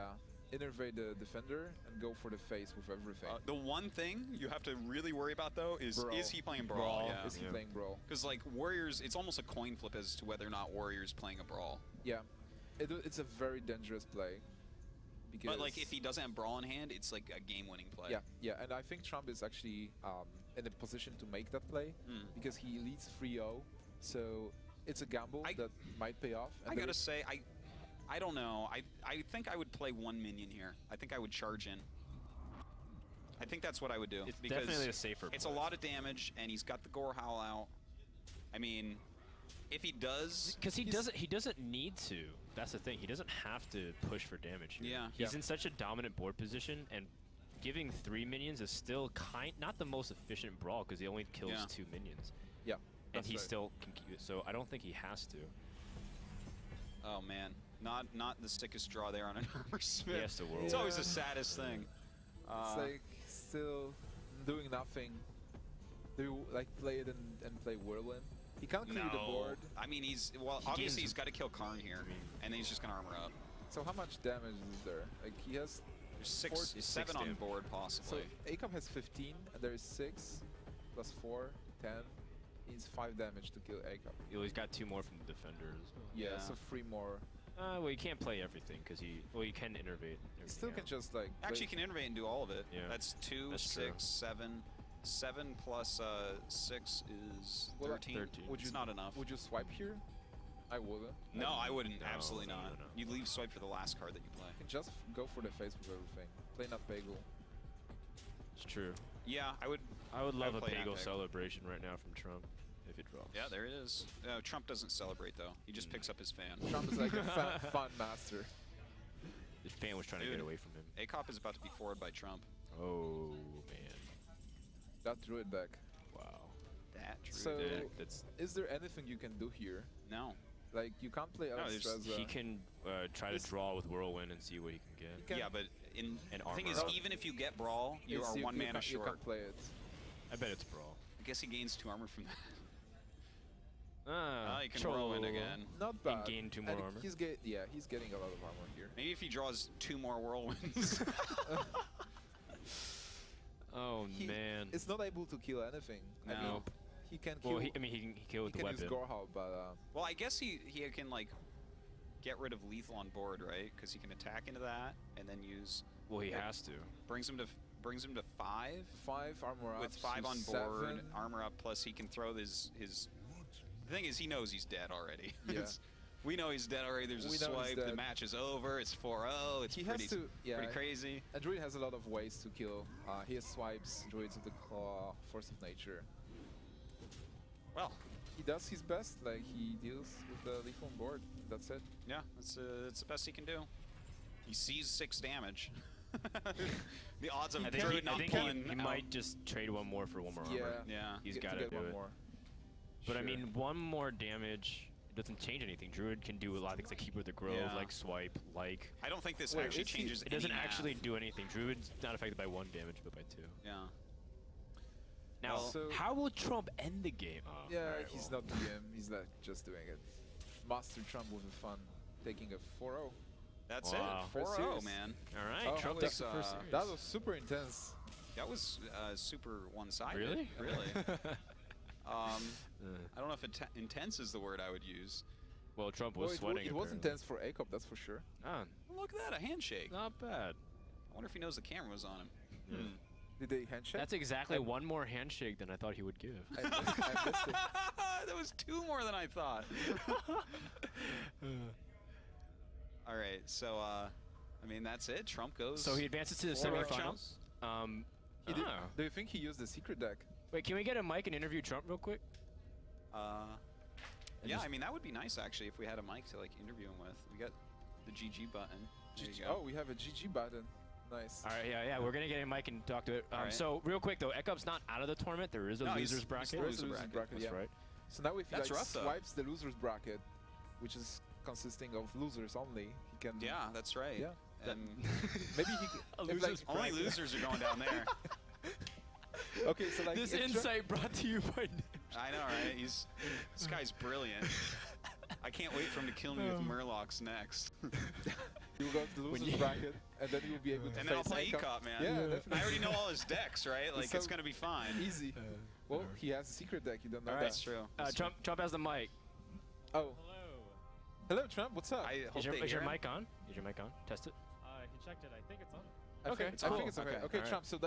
Innervate the defender and go for the face with everything.
The one thing you have to really worry about, though, is he playing Brawl? Yeah.
Is he playing Brawl?
Because, like, Warriors, it's almost a coin flip as to whether or not Warriors playing a Brawl.
Yeah. It's a very dangerous play. Because
but, like, if he doesn't have Brawl in hand, it's, like, a game-winning play.
Yeah, and I think Trump is actually in a position to make that play because he leads 3-0, so it's a gamble that might pay off. And
I gotta say, I don't know. I think I would play one minion here. I think I would charge in. I think that's what I would do.
It's definitely a safer play.
It's a lot of damage, and he's got the Gore Howl out. I mean, if he does...
Because he doesn't need to. That's the thing. He doesn't have to push for damage here.
Yeah.
He's in such a dominant board position, and giving 3 minions is still not the most efficient Brawl because he only kills 2 minions.
Yeah.
And he still can keep it. So I don't think he has to.
Oh, man. Not the sickest draw there on an armor smith.
Yes, the world.
It's always the saddest thing.
It's like still doing nothing. Do you like play it and play Whirlwind? He can't clear the board.
I mean, obviously he's got to kill Karn here, and then he's just gonna armor up.
So how much damage is there? Like he has.
There's 7 on board possibly.
So Acom has 15, and there is 6 plus 4, 10. He needs 5 damage to kill Acom.
He's got 2 more from the defenders.
Yeah, so 3 more.
Well, he can't play everything because he can innervate.
He still can just like.
Actually, he can innervate and do all of it.
Yeah.
That's 2, 6, 7. 7 plus 6 is 13. It's not enough.
Would you swipe here? I wouldn't.
No, I wouldn't. Absolutely not. No. You'd leave swipe for the last card that you play.
You can just go for the face with everything. Play not bagel.
It's true.
Yeah, I would.
I would love a
play
bagel
Epic.
celebration right now from Trump if it drops.
Yeah, there it is. Trump doesn't celebrate though. He just picks up his fan.
Trump is like a fun master.
His fan was trying to get away from him.
ACOP is about to be forward by Trump.
Oh man.
That druid deck.
Wow.
That true.
So,
That's
is there anything you can do here?
No.
Like, you can't play Alexstrasza.
he can try to draw with Whirlwind and see what he can get.
can-
Yeah, but the thing is,
armor.
even if you get Brawl, you are one mana
You
short.
can't play it.
I bet it's Brawl.
I guess he gains 2 armor from that.
Ah,
You can Whirlwind again.
Not bad.
gain 2 more
And
armor.
He's he's getting a lot of armor here.
Maybe if he draws 2 more Whirlwinds.
Oh
He
man.
is not able to kill anything.
No.
I mean, he can kill.
Well, he can kill with
he
the
can
use
weapon.
Gorhal, but
Well, I guess he can like get rid of lethal on board, right? Because he can attack into that and then use.
Well, he has to.
Brings him to 5
5 armor up
with 5 on
to
board,
7.
armor up. Plus he can throw his. The thing is, he knows he's dead already.
Yeah.
We know he's dead already. There's a
We know he's
swipe. The
dead.
match is over. It's 4-0. It's
He
pretty,
has to, yeah.
pretty crazy.
And Druid has a lot of ways to kill. He has swipes, Druids of the Claw, Force of Nature.
Well,
He does his best, like he deals with the lethal on board. That's it.
yeah, that's the best he can do. He sees 6 damage. The odds of
I
Druid
think,
not
he
pulling out-
might just trade 1 more for 1 more armor.
Yeah.
He's
Get-
got to
get
do
one
it.
more.
But I
Sure.
mean, 1 more damage it doesn't change anything. Druid can do a lot of things like Keeper of the Grove,
Yeah.
like swipe, like.
I don't think this
Wait,
actually
is he-
changes.
It doesn't
any math.
actually do anything. Druid's not affected by 1 damage, but by 2.
Yeah.
Now,
So-
how will Trump end the game? Oh,
Yeah,
alright,
he's
well.
not DM, he's not just doing it. Master Trump with the fun, taking a 4-0.
That's
Wow.
it. 4-0,
Series.
man.
All right,
Oh,
Trump
that
takes the
was,
first
uh,
series.
That was super intense.
That was super one-sided.
Really?
Really. I don't know if intense is the word I would use.
Well, Trump
Well,
was sweating.
it was
apparently.
intense for ACOP, that's for sure.
Ah,
Look at that, a handshake.
not bad.
I wonder if he knows the camera was on him. Hmm.
Did they handshake?
That's exactly 1 more handshake than I thought he would give.
I missed it.
That was 2 more than I thought. All right, so I mean that's it. Trump goes.
So he advances to the
4-0
semifinals.
He did,
Ah.
do you think he used the secret deck?
Wait, can we get a mic and interview Trump real quick?
Yeah,
just-
I mean that would be nice actually if we had a mic to like interview him with. We got the GG button. There you
GG.
go.
Oh, we have a GG button. Nice.
All right, yeah, we're gonna get a mic and talk to it.
All right.
So real quick though, Ekop's not out of the tournament. There is a
No, he's-
losers
he's
bracket.
still
There is a
loser
losers
bracket.
bracket,
That's
yeah.
right.
So now if he
That's
like
rough, though.
swipes the losers bracket, which is consisting of losers only, he can.
Yeah, that's right.
Yeah.
And
Maybe he can.
A
if,
losers
like,
only losers are going down there.
Okay, so like
This
if Trump-
insight brought to you by.
I know, right? This guy's brilliant. I can't wait for him to kill me with Murlocs next.
he will go to the losers
you-
bracket, and then he will be able to
And then I'll
face
play
ACOP.
ECOP, man.
Yeah,
I
definitely.
already know all his decks, right? Like,
So
it's gonna be fine.
Easy. Well, he has a secret deck. You don't know
All
that.
right, that's true.
Trump has the mic.
Oh,
Hello.
hello, Trump. What's up?
I hope
Is your,
they
is your
hear him.
mic on? Is your mic on? Test it.
He checked it. I think it's on.
I
Okay,
think,
it's
I
cool.
think it's okay.
Okay,
Okay,
alright.
Trump. So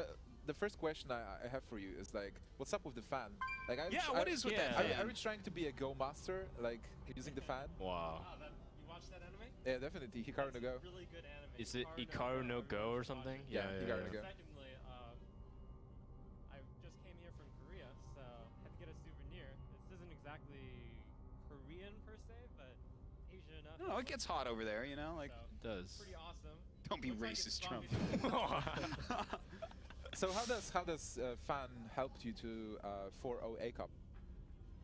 the first question I have for you is like, what's up with the fan? Like,
Yeah, what is with that
Are
fan?
you trying to be a Go master, like using the fan?
Wow.
You watched that anime?
Yeah, definitely. Hikaru no Go.
Really good anime.
Is it Ikaru no Go or something?
Yeah, Hikaru no Go.
Secondly, I just came here from Korea, so had to get a souvenir. This isn't exactly Korean per se, but Asia enough.
I don't know, it gets hot over there, you know? Like,
So,
It does.
pretty awesome.
don't be
Looks like
racist,
it's
Trump.
zombie-
So how does fan help you to 4-0 A Cup?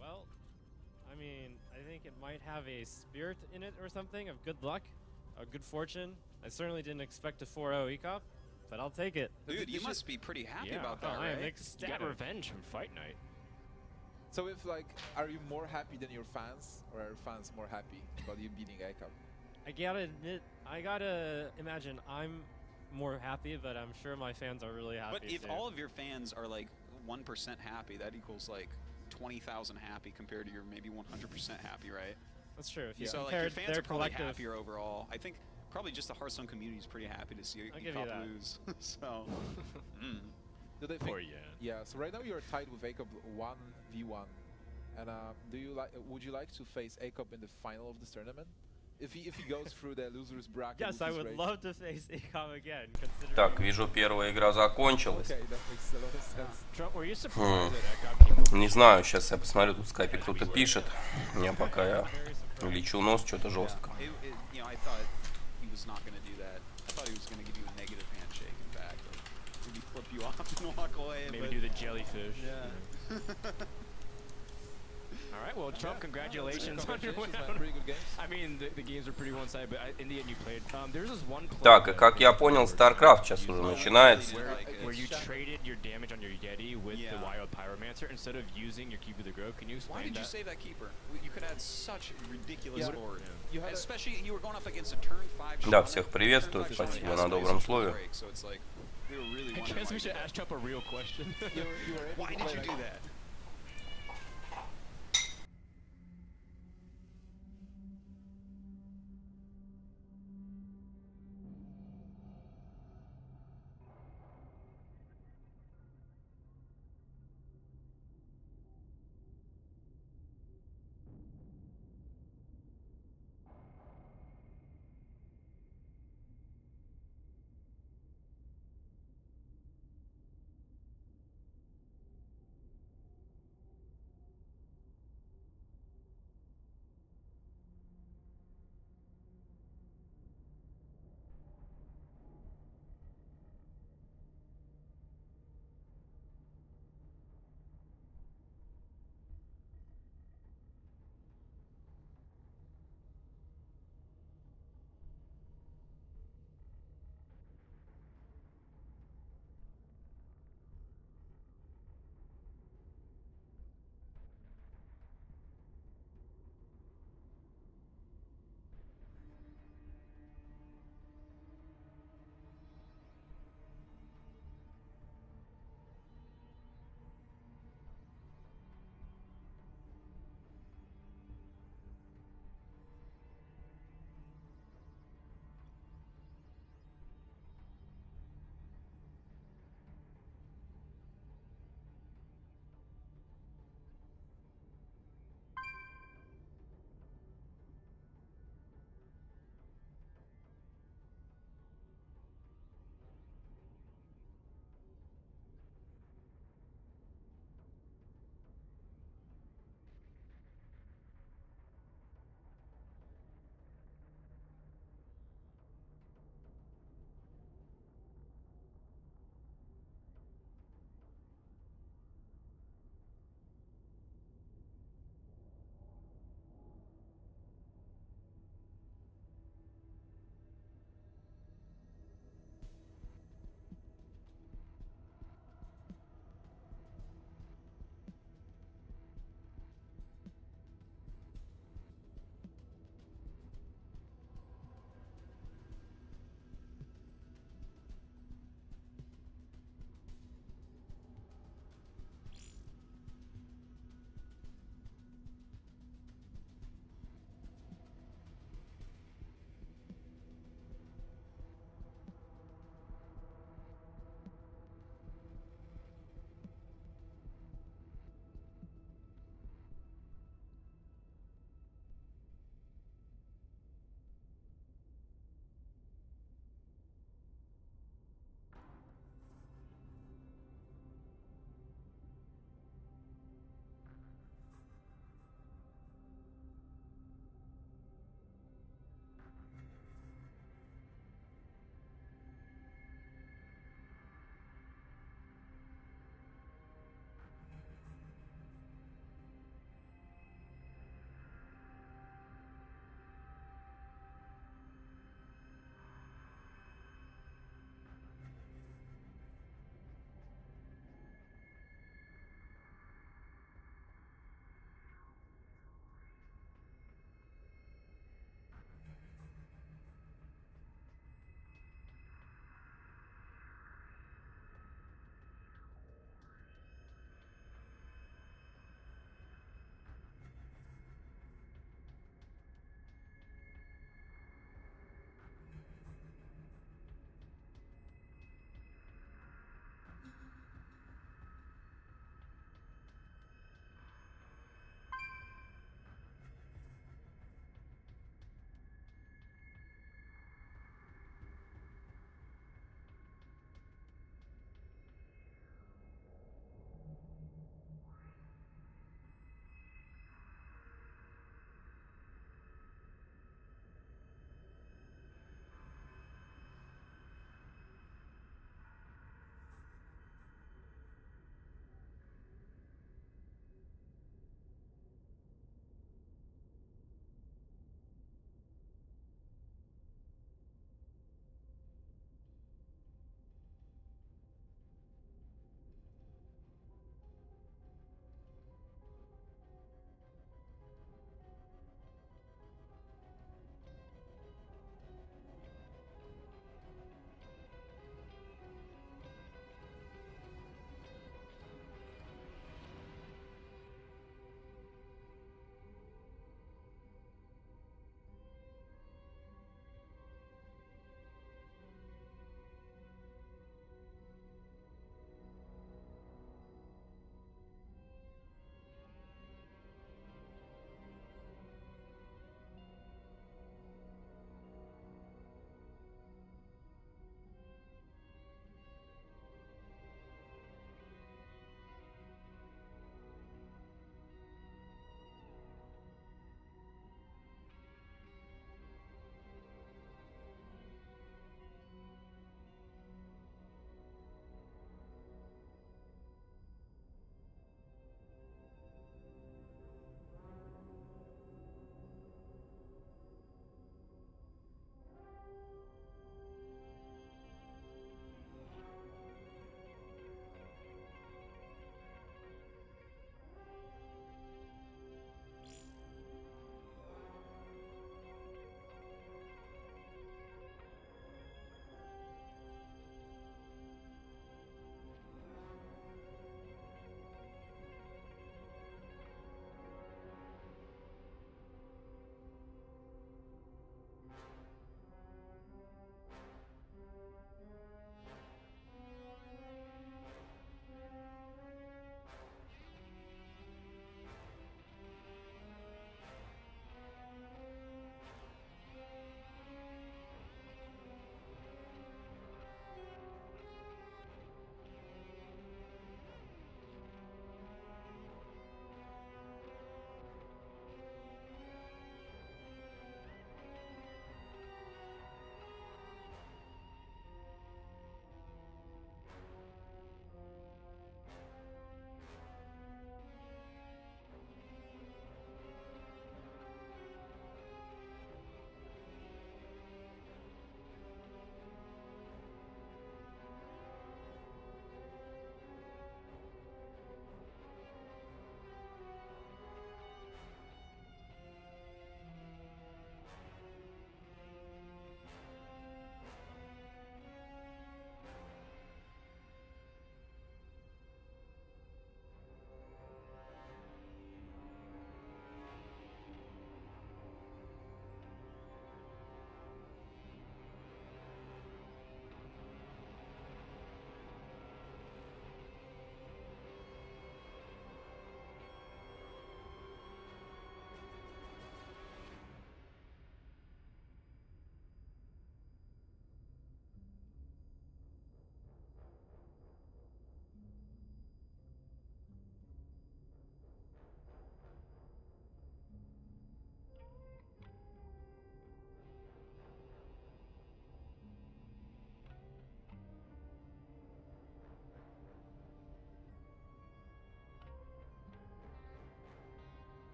Well, I mean, I think it might have a spirit in it or something of good luck, or good fortune. I certainly didn't expect a 4-0 ECOP, but I'll take it.
Dude, you must be pretty happy
Yeah.
about
Oh,
that,
I am
right?
You
ecstatic.
got revenge from Fight Night.
So if like, are you more happy than your fans, or are your fans more happy about you beating A Cup?
I gotta admit, I gotta imagine I'm more happy, but I'm sure my fans are really happy.
But if
too.
all of your fans are like 1% happy, that equals like 20,000 happy compared to your maybe 100% happy, right?
That's true. If you
So like
compare
your fans
their
are probably
collective,
happier overall. I think probably just the Hearthstone community is pretty happy to see
I'll give you
ECOP
that.
lose. So,
Do they think?
Poor Yan.
Yeah. So right now you're tied with A Cup 1v1, and would you like to face A Cup in the final of this tournament? if he goes through the losers bracket.
Yes, I would love to face Ecom again.
Так, вижу, первая игра закончилась.
Okay, that makes a lot of sense.
Trump, were you surprised that Ecom came over?
Не знаю, сейчас я посмотрю, тут в скайпе кто-то пишет. Я пока я лечу нос, что-то жестко.
You know, I thought he was not going to do that. I thought he was going to give you a negative handshake, in fact. Like, maybe flip you off and walk away.
Maybe do the jellyfish.
Yeah.
All right, well, Trump, congratulations on your win.
Man. Pretty good games.
I mean, the games were pretty one-sided, but in the end you played. There's this one play
Так, и как я понял, StarCraft сейчас уже начинается.
where you traded your damage on your Yeti with the Wild Pyromancer instead of using your Keeper the Grove. Can you explain
Why did
that?
you save that keeper? You could have such ridiculous
Yeah.
board.
You had
Especially you were going up against a turn 5
Да,
shaman.
всех приветствую,
Turn 5
спасибо
shaman
на
has
добром
plays
слове.
break, so it's like, we were really
I
wondering
guess
why
we
you
should
did
ask
that.
Trump a real question.
You were able
Why
to
did
play
you do
like-
that?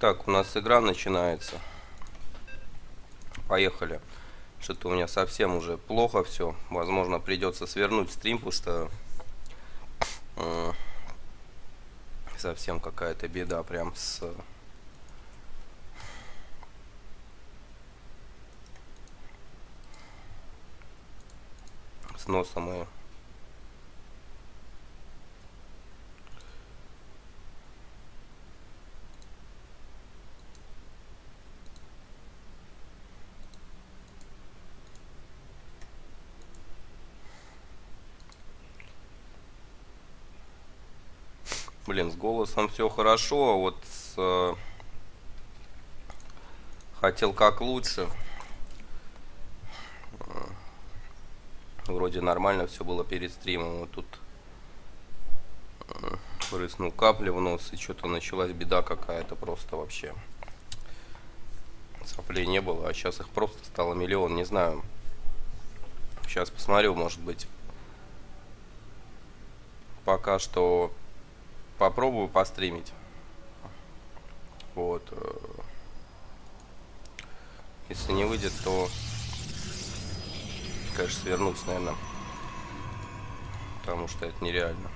Так, у нас игра начинается. Поехали. Что-то у меня совсем уже плохо все. Возможно, придется свернуть стрим, потому что совсем какая-то беда прям с носом и блин, с голосом все хорошо, вот хотел как лучше. Вроде нормально все было перед стримом, вот тут прыснул капли в нос, и что-то началась беда какая-то просто вообще. Соплей не было, а сейчас их просто стало миллион, не знаю. Сейчас посмотрю, может быть. Пока что попробую постримить. Вот. Если не выйдет, то, конечно, свернусь, наверное. Потому что это нереально.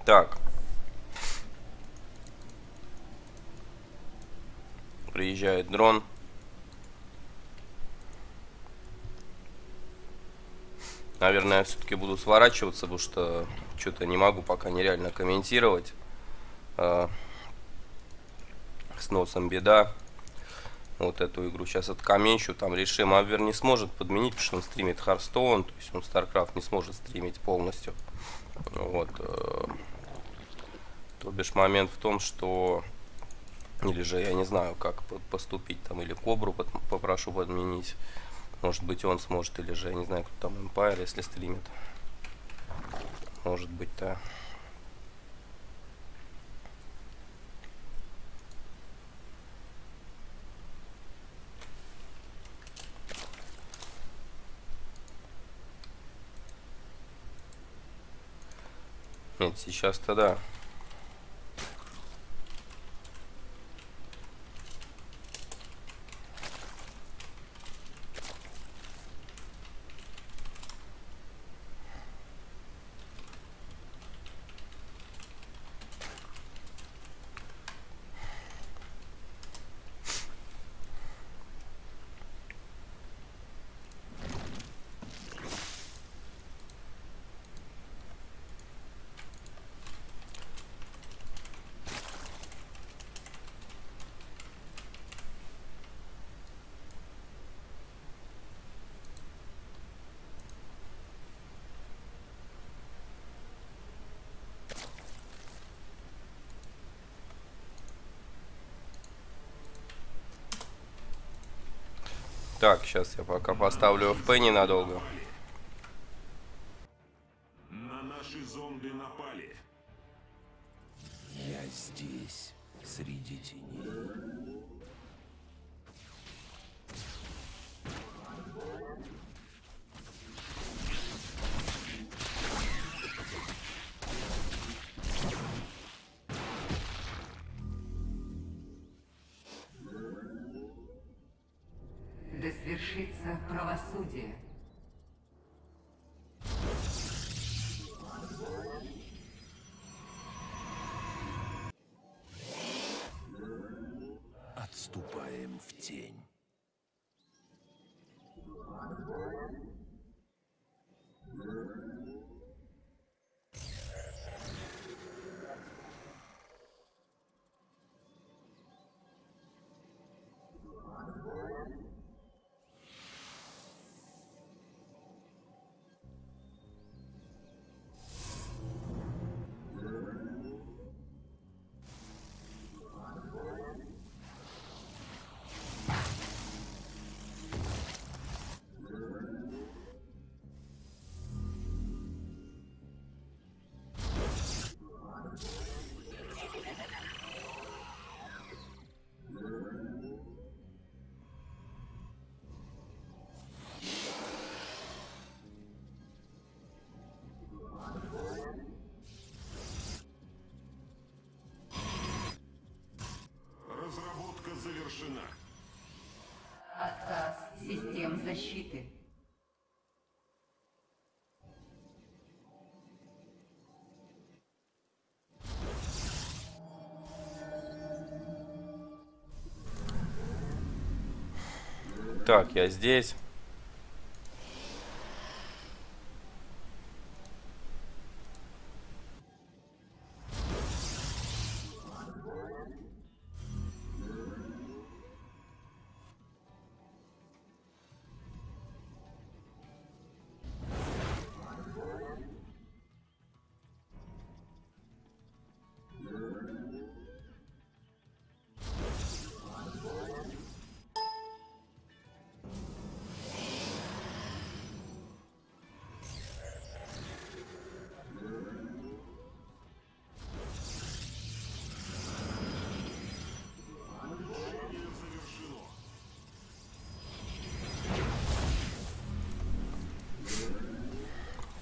Так. Приезжает дрон. Наверное, я все-таки буду сворачиваться, потому что что-то не могу пока нереально комментировать. С носом беда. Вот эту игру сейчас откомменчу. Там решим, Абвер не сможет подменить, потому что он стримит Hearthstone, то есть он StarCraft не сможет стримить полностью. Вот. То бишь момент в том, что... Или же я не знаю, как поступить там, или Кобру попрошу подменить. Может быть, он сможет, или же я не знаю, кто там Empire, если стримит. Может быть, да. Нет, сейчас-то да. Так, сейчас я пока поставлю FP ненадолго.
На наши зонды напали.
Я здесь, среди теней.
Да свершится правосудие.
Отступаем в тень.
Разработка завершена.
Отказ систем защиты.
Так, я здесь.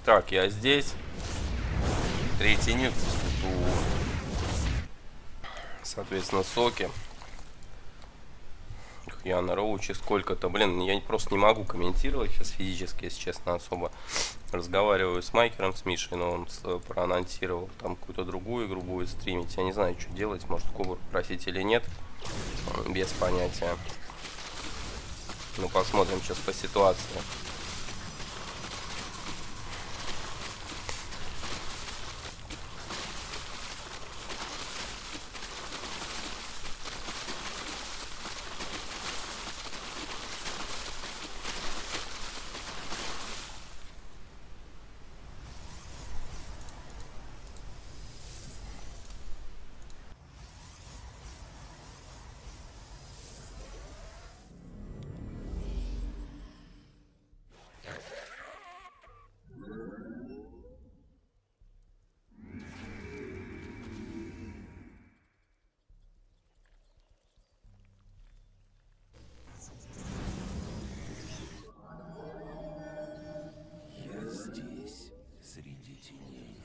Так, я здесь. Третий нюц. Соответственно, соки. Я на роуче сколько-то. Блин, я просто не могу комментировать сейчас физически, если честно, особо. Разговариваю с Майкером, с Мишей, но он проанонсировал там какую-то другую игру будет стримить. Я не знаю, что делать. Может, кубок просить или нет. Без понятия. Ну, посмотрим сейчас по ситуации.
Я здесь, среди теней.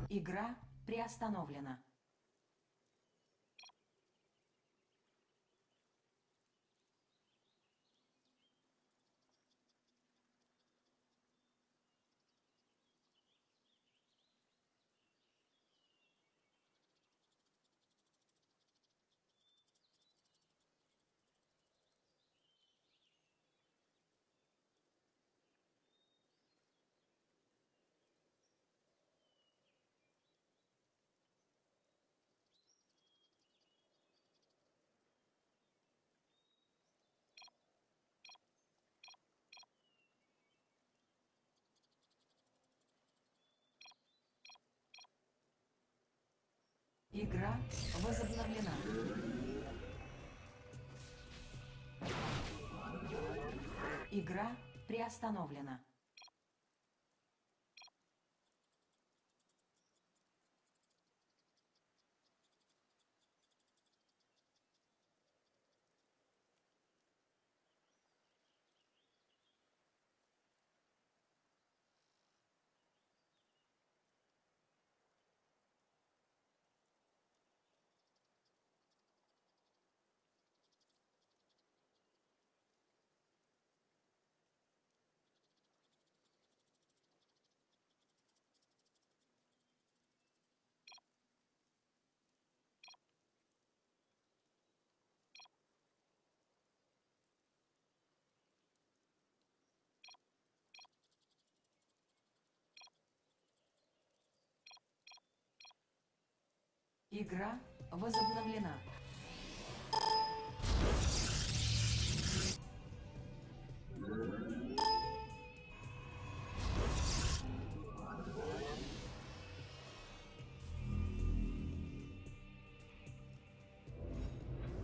Игра приостановлена. Игра возобновлена. Игра приостановлена. Игра возобновлена.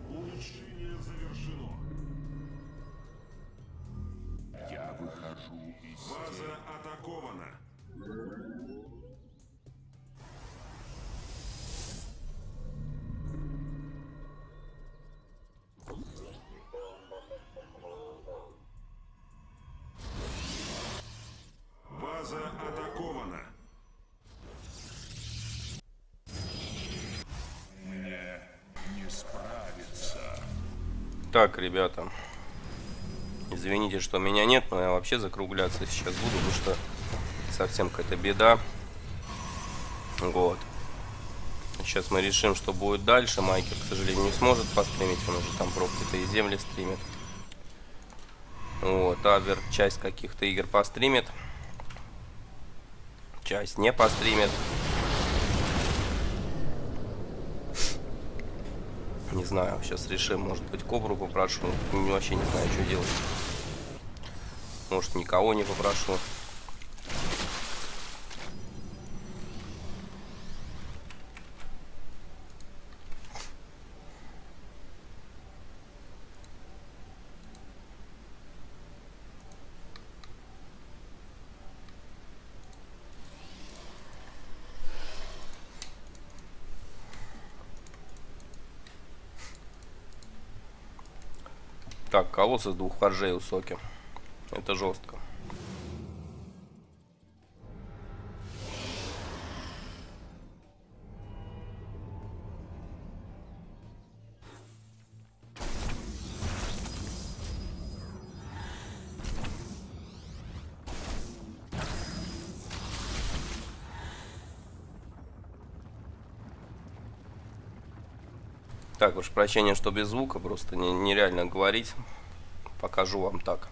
Улучшение завершено.
Я выхожу из
База атакована. База атакована.
мне не справиться.
Так, ребята. Извините, что меня нет, но я вообще закругляться сейчас буду, потому что совсем какая-то беда. Вот. Сейчас мы решим, что будет дальше. Майкер, к сожалению, не сможет постримить, он уже там проклятые земли стримит. Вот, Авер часть каких-то игр постримит. Часть не постримит. Не знаю, сейчас решим, может быть, Кобру попрошу. Вообще не знаю, что делать. Может, никого не попрошу. Так, колосс из 2 форжей у Соки. Это жестко. Так, уж прощения, что без звука, просто нереально говорить. Покажу вам так.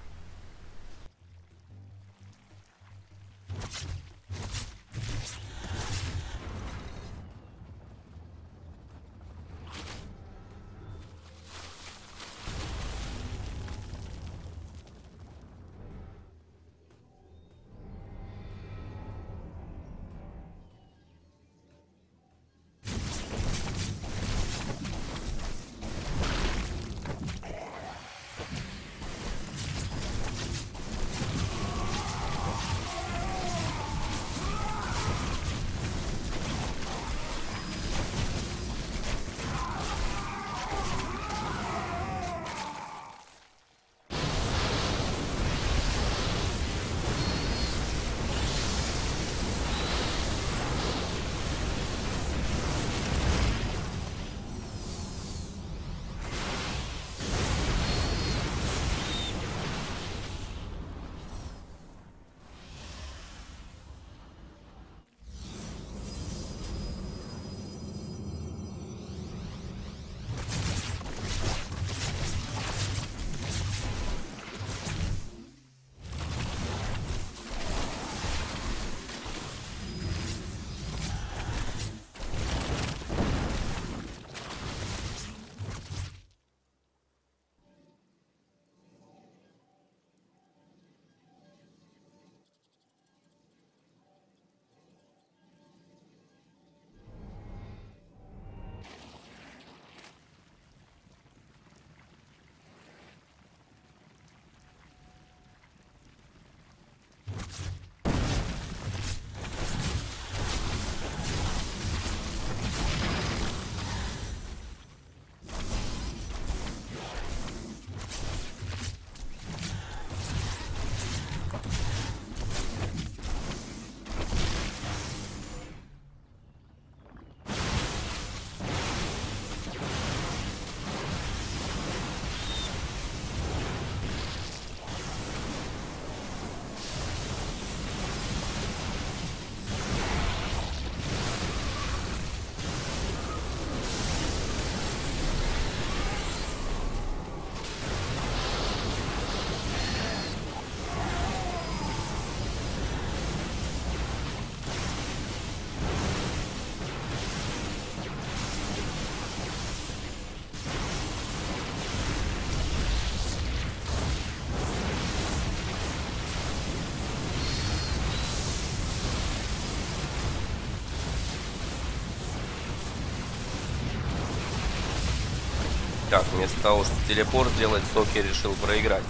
Так, вместо того, чтобы телепорт сделать, Соки решил проиграть.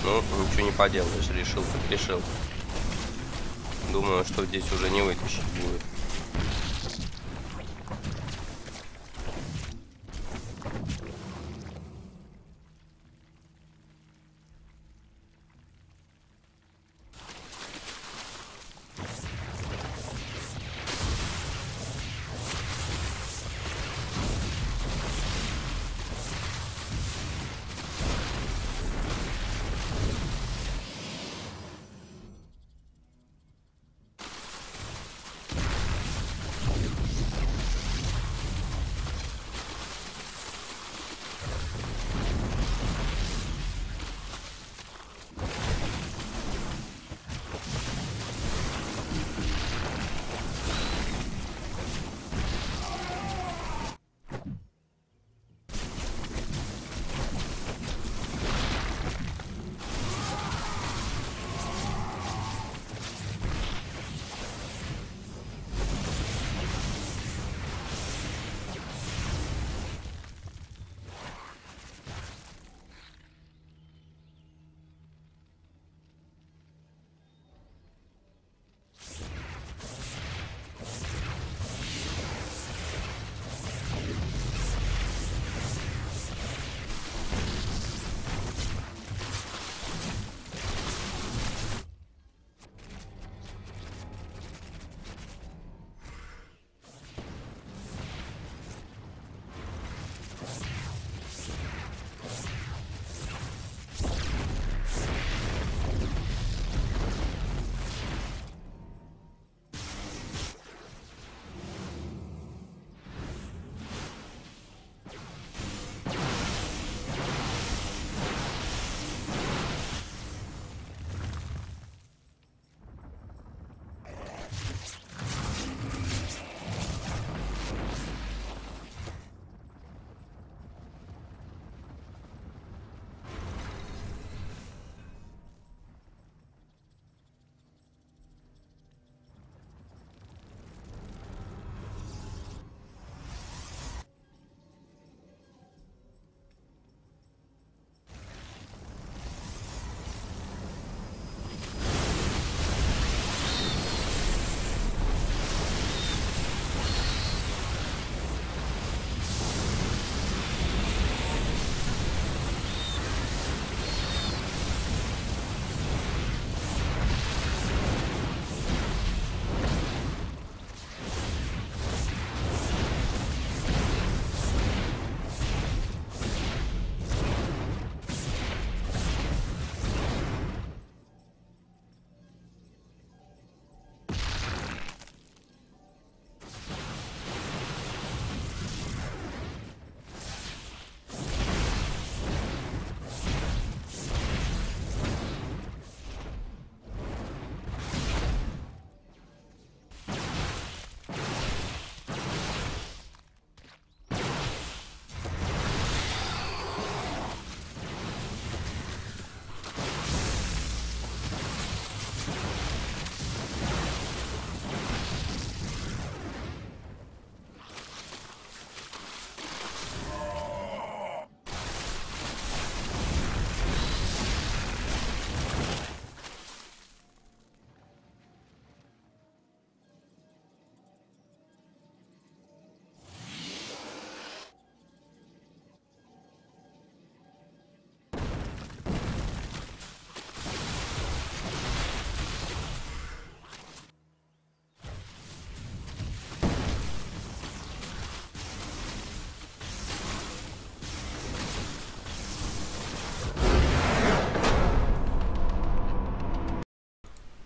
Ну, ничего не поделаешь, решил, так решил. Думаю, что здесь уже не вытащить будет.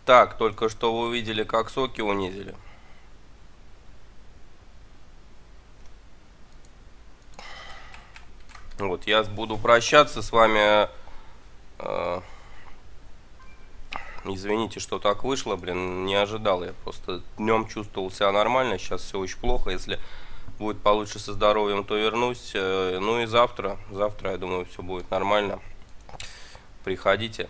Так, только что вы увидели, как Соки унизили. Вот, я буду прощаться с вами. Извините, что так вышло, блин, не ожидал. Я просто днем чувствовал себя нормально, сейчас все очень плохо. Если будет получше со здоровьем, то вернусь. Ну и завтра, я думаю, все будет нормально. Приходите.